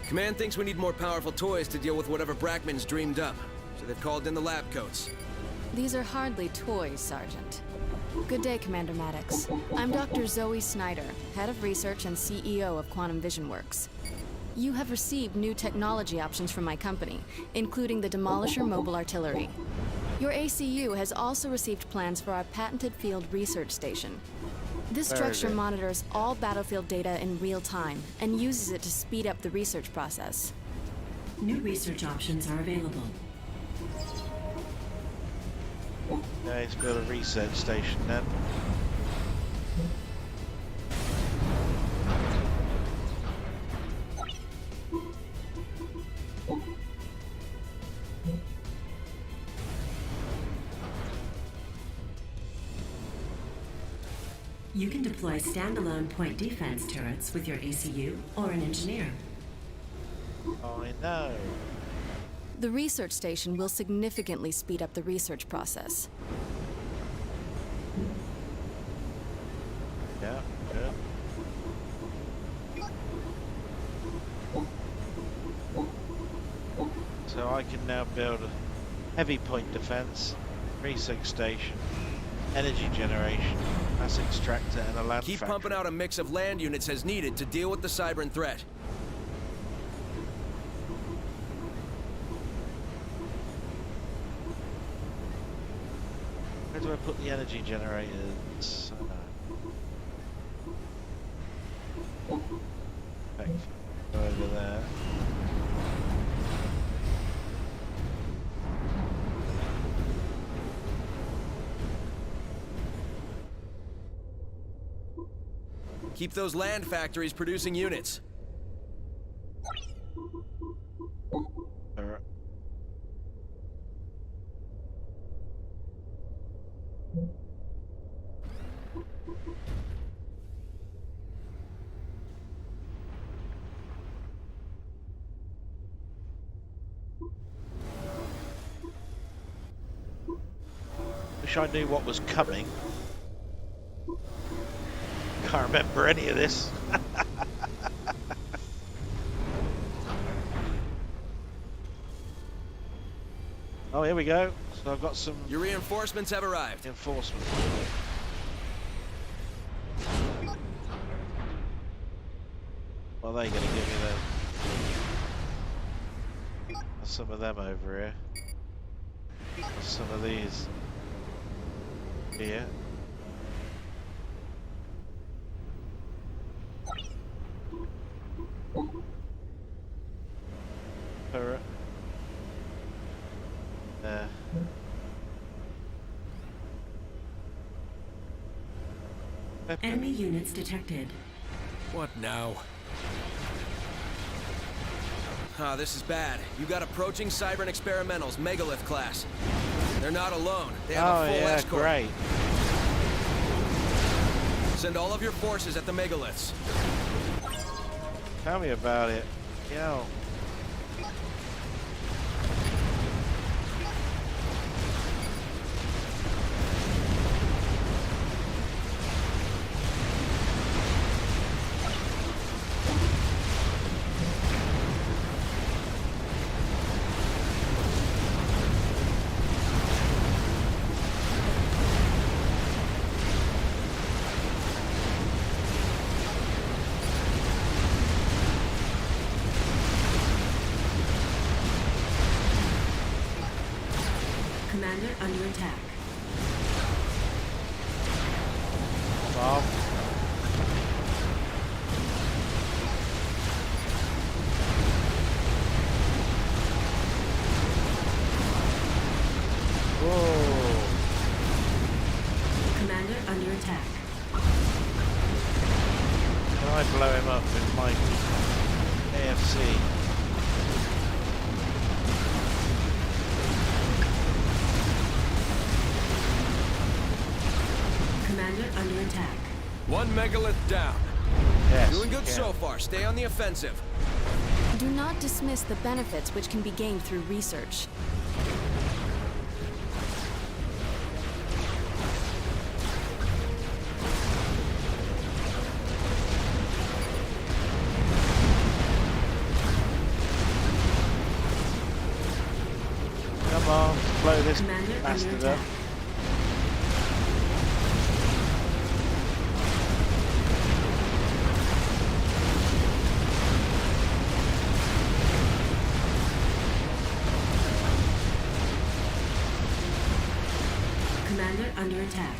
Command thinks we need more powerful toys to deal with whatever Brackman's dreamed up, so they've called in the lab coats. These are hardly toys, Sergeant. Good day, Commander Maddox. I'm Dr. Zoe Snyder, Head of Research and CEO of Quantum Vision Works. You have received new technology options from my company, including the Demolisher Mobile Artillery. Your ACU has also received plans for our patented field research station. This structure monitors all battlefield data in real time and uses it to speed up the research process. New research options are available. Okay, let's build a research station then. You can deploy standalone point defense turrets with your ACU or an engineer. I know. The research station will significantly speed up the research process. Yeah, good. So I can now build a heavy point defense, research station, energy generation, mass extractor, and a land Keep factory. pumping out a mix of land units as needed to deal with the Cybran threat. Where do I put the energy generators? Over there. Keep those land factories producing units. Alright. Wish I knew what was coming. Can't remember any of this. Oh, here we go. So I've got some Your reinforcements have arrived. enforcement. What are they going to give me then? There's some of them over here. There's some of these here. Turret. There. Enemy units detected. What now? Ah, this is bad. You got approaching Cybran experimentals, Megalith class. They're not alone. They have Oh a full yeah, escort. great. Send all of your forces at the Megaliths. Tell me about it. Yo. Commander under attack. Bob. Whoa. Commander under attack. Can I blow him up with my AFC? Commander under attack. One megalith down. Yes. Doing good yeah. so far. Stay on the offensive. Do not dismiss the benefits which can be gained through research. Come on, blow this Commander under bastard up. attack. Commander under attack.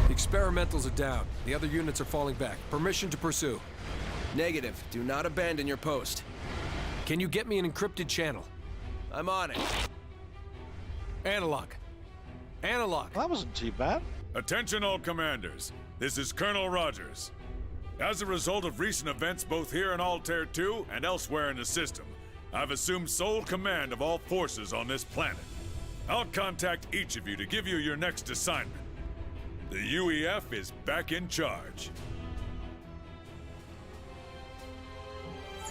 The experimentals are down. The other units are falling back. Permission to pursue. Negative. Do not abandon your post. Can you get me an encrypted channel? I'm on it. Analog. Analog. That wasn't too bad. Attention all commanders. This is Colonel Rogers. As a result of recent events both here in Altair 2 and elsewhere in the system, I've assumed sole command of all forces on this planet. I'll contact each of you to give you your next assignment. The UEF is back in charge.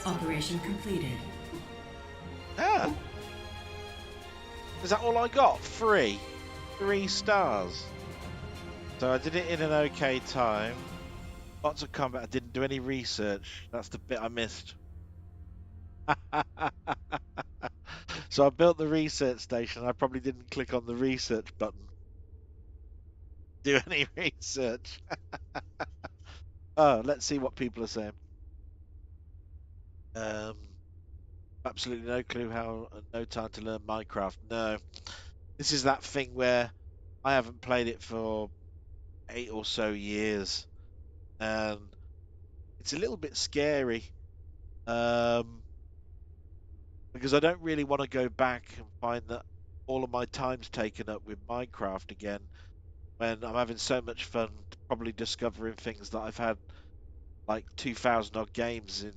Operation completed. Ah. Is that all I got? 3 stars. So I did it in an okay time. Lots of combat. I didn't do any research. That's the bit I missed. So I built the research station. I probably didn't click on the research button. Do any research. Oh, let's see what people are saying. Absolutely no clue how. No time to learn Minecraft. No, this is that thing where I haven't played it for 8 or so years, and it's a little bit scary. Because I don't really want to go back and find that all of my time's taken up with Minecraft again when I'm having so much fun probably discovering things that I've had like 2,000 odd games in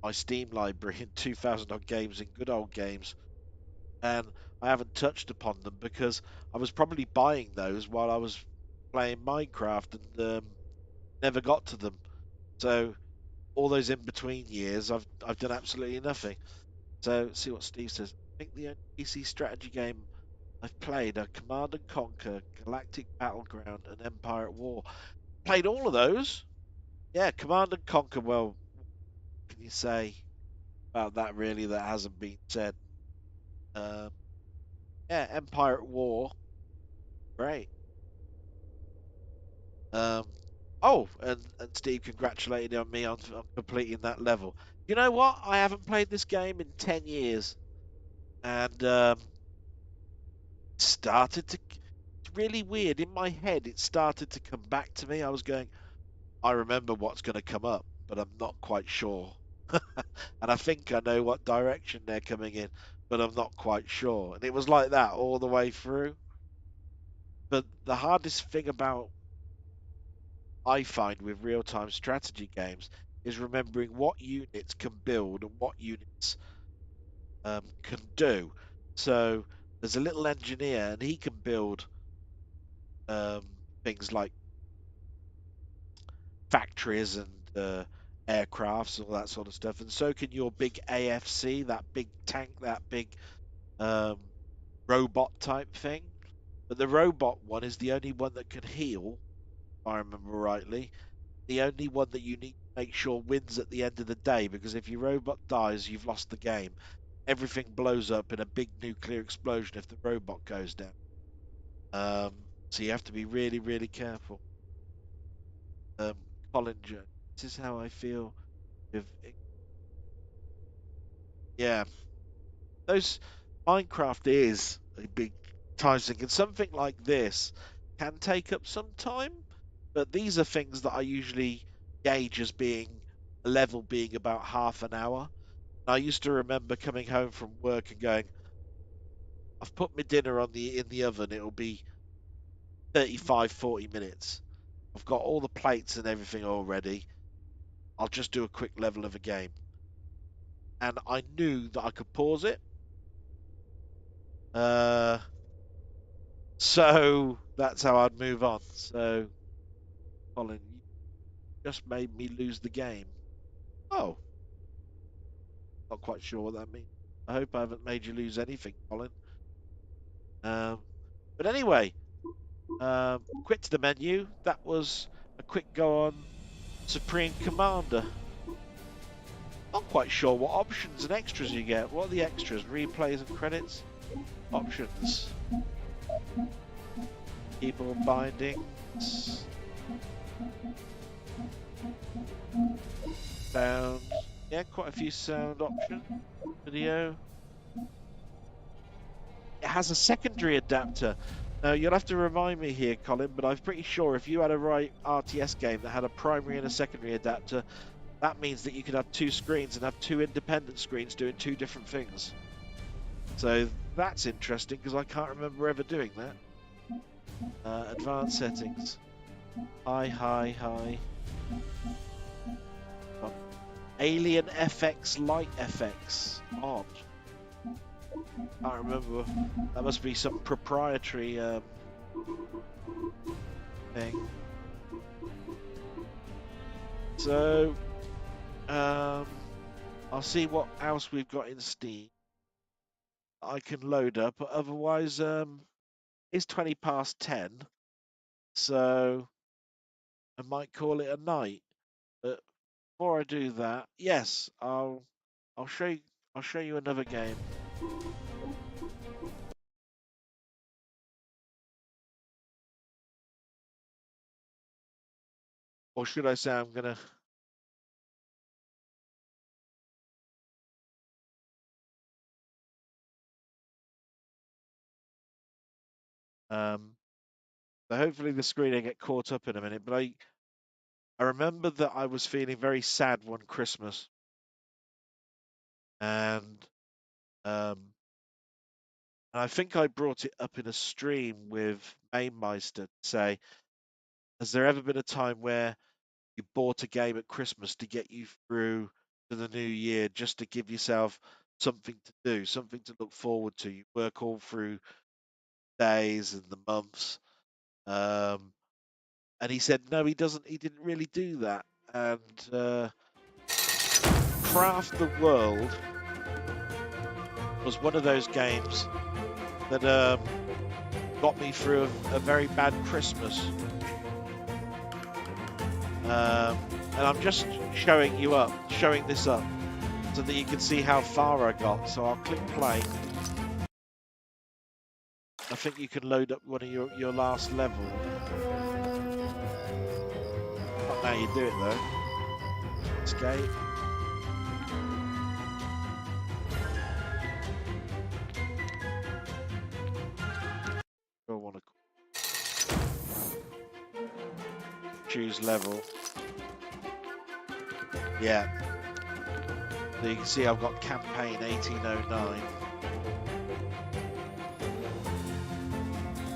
my Steam library and 2,000 odd games in good old games, and I haven't touched upon them because I was probably buying those while I was playing Minecraft and never got to them. So all those in between years, I've done absolutely nothing. So see what Steve says. I think the only PC strategy game I've played are Command and Conquer, Galactic Battleground, and Empire at War. Played all of those. Yeah, Command and Conquer. Well, what can you say about that really that hasn't been said? Um, yeah, Empire at War. Great. Um, oh, and Steve congratulated on me on completing that level. You know what? I haven't played this game in 10 years. And started to it's really weird in my head. It started to come back to me. I was going, I remember what's going to come up, but I'm not quite sure. And I think I know what direction they're coming in, but I'm not quite sure. And it was like that all the way through. But the hardest thing about I find with real-time strategy games is remembering what units can build and what units can do. So There's a little engineer, and he can build things like factories and aircrafts and all that sort of stuff. And so can your big AFC, that big tank, that big um, robot type thing. But the robot one is the only one that can heal, if I remember rightly. The only one that you need to make sure wins at the end of the day, because if your robot dies, you've lost the game. Everything blows up in a big nuclear explosion if the robot goes down. So you have to be really, really careful. Colin Jones, this is how I feel. Yeah, those Minecraft is a big time sink, and something like this can take up some time. But these are things that I usually gauge as being a level being about half an hour. I used to remember coming home from work and going, I've put my dinner in the oven, it'll be 35, 40 minutes. I've got all the plates and everything already. I'll just do a quick level of a game. And I knew that I could pause it. So that's how I'd move on. So, Colin, you just made me lose the game. Oh, not quite sure what that means. I hope I haven't made you lose anything, Colin. But anyway, quit to the menu. That was a quick go on Supreme Commander. Not quite sure what options and extras you get. What are the extras? Replays and credits? Options. Keyboard bindings. Sound. Yeah, quite a few sound options. Video. It has a secondary adapter. Now, you'll have to remind me here, Colin, but I'm pretty sure if you had a right RTS game that had a primary and a secondary adapter, that means that you could have two screens and have two independent screens doing two different things. So that's interesting, because I can't remember ever doing that. Advanced settings. High. Oh. Alien FX Light FX on. Can't remember. That must be some proprietary thing. So, I'll see what else we've got in Steam I can load up. But otherwise, it's 20 past 10, so I might call it a night. But before I do that, yes, I'll show you another game. Or should I say I'm gonna so hopefully the screen will get caught up in a minute, but I remember that I was feeling very sad one Christmas, and I think I brought it up in a stream with Mainmeister to say, has there ever been a time where you bought a game at Christmas to get you through to the new year, just to give yourself something to do, something to look forward to? You work all through days and the months. And he said, no, he doesn't. He didn't really do that. And Craft the World was one of those games that got me through a very bad Christmas. And I'm just showing this up, so that you can see how far I got. So I'll click play. I think you can load up one of your last level. Not now you do it though. Escape. I want to choose level. Yeah. So you can see I've got campaign 1809.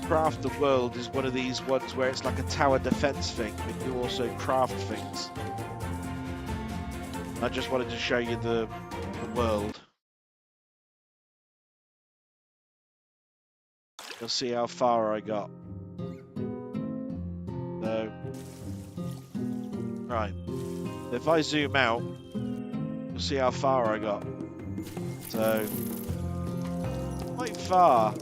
Craft the World is one of these ones where it's like a tower defense thing, but you also craft things. I just wanted to show you the world. you'll see how far I got. So, right. If I zoom out, you'll see how far I got. So, quite far.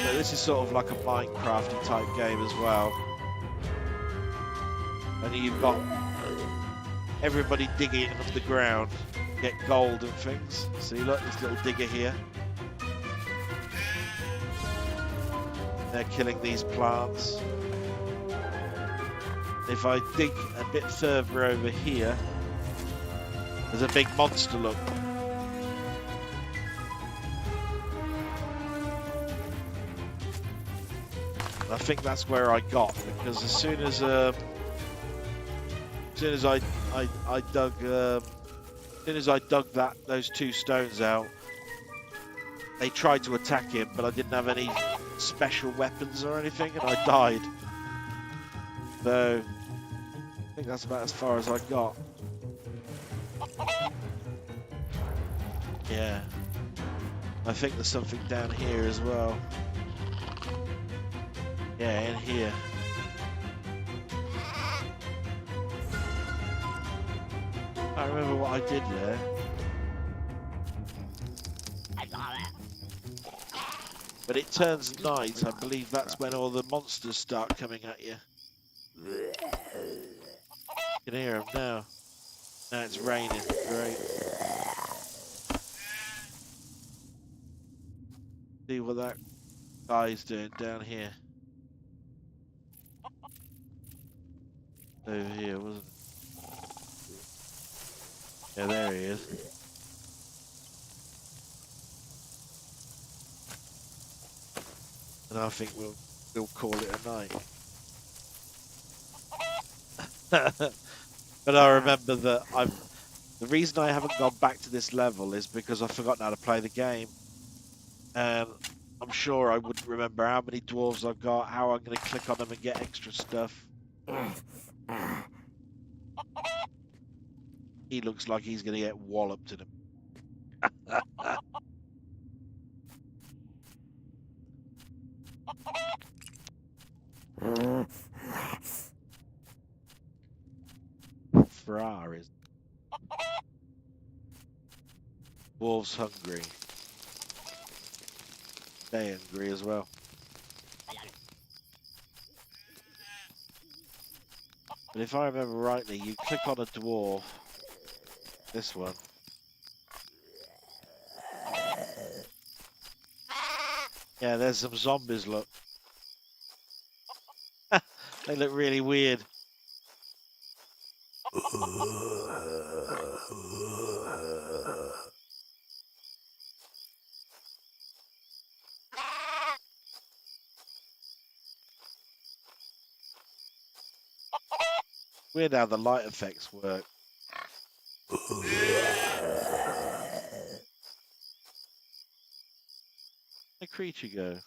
So this is sort of like a Minecrafty type game as well. Only you've got everybody digging up the ground, get gold and things. See, look, this little digger here. They're killing these plants. If I dig a bit further over here, there's a big monster, look. And I think that's where I got, because as soon as I dug those two stones out, they tried to attack him, but I didn't have any special weapons or anything, and I died. So I think that's about as far as I got. Yeah. I think there's something down here as well. Yeah, in here. I remember what I did there. But it turns night, I believe that's when all the monsters start coming at you. You can hear them now. Now it's raining, great. See what that guy's doing down here. Over here, wasn't it? Yeah, there he is. And I think we'll call it a night. But I remember that the reason I haven't gone back to this level is because I've forgotten how to play the game. And I'm sure I wouldn't remember how many dwarves I've got, how I'm going to click on them and get extra stuff. He looks like he's going to get walloped in him. Ferrari. Wolves hungry. They hungry as well. But if I remember rightly, you click on a dwarf. This one. Yeah, there's some zombies, look. They look really weird. Weird how the light effects work. Where'd the creature go?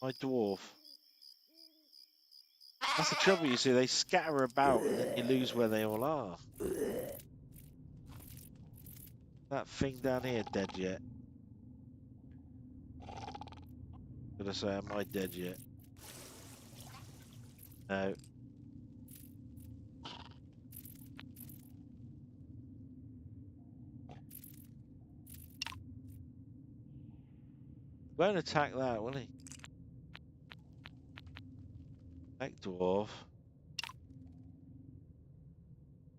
My dwarf. That's the trouble, you see, they scatter about and then you lose where they all are. That thing down here dead yet? Gonna say, am I dead yet? No. Won't attack that, will he? Attack dwarf.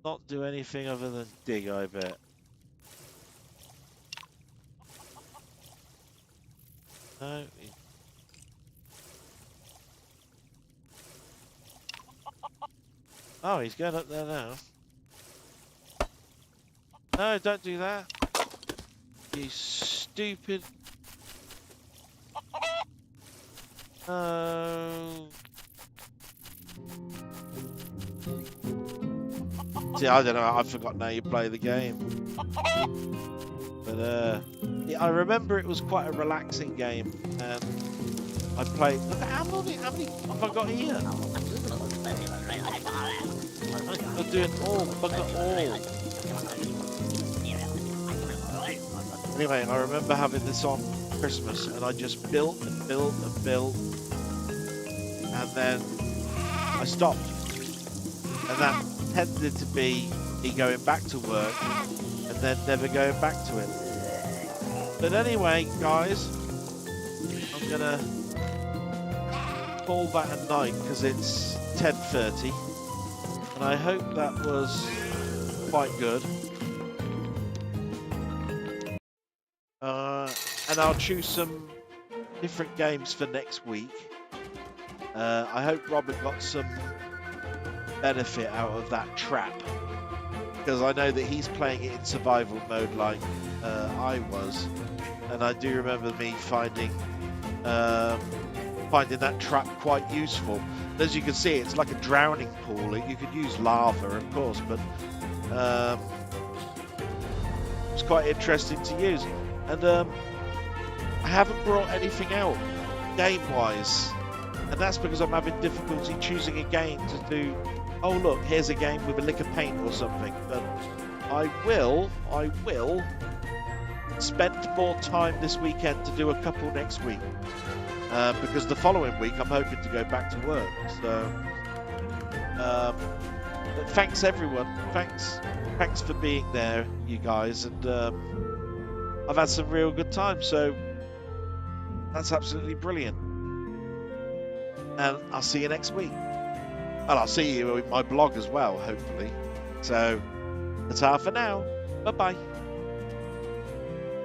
Not do anything other than dig, I bet. No. Oh, he's going up there now. No, don't do that. You stupid. See, I don't know, I've forgotten how you play the game. But, yeah, I remember it was quite a relaxing game, and I played... Look at how many have I got here? I'm doing all, look at all. Anyway, I remember having this on Christmas, and I just built and built and built, and then I stopped. And that tended to be me going back to work and then never going back to it. But anyway, guys, I'm gonna call that a night because it's 10:30, and I hope that was quite good. And I'll choose some different games for next week. I hope Robert got some benefit out of that trap, because I know that he's playing it in survival mode like I was, and I do remember me finding that trap quite useful. As you can see, it's like a drowning pool. You could use lava, of course, but it's quite interesting to use. And I haven't brought anything out game-wise, and that's because I'm having difficulty choosing a game to do. Oh look, here's a game with a lick of paint or something. But I will spend more time this weekend to do a couple next week, because the following week I'm hoping to go back to work. So, but thanks everyone. Thanks for being there, you guys, and I've had some real good times. So that's absolutely brilliant. And I'll see you next week. And I'll see you in my blog as well, hopefully. So, ta-ta for now. Bye-bye.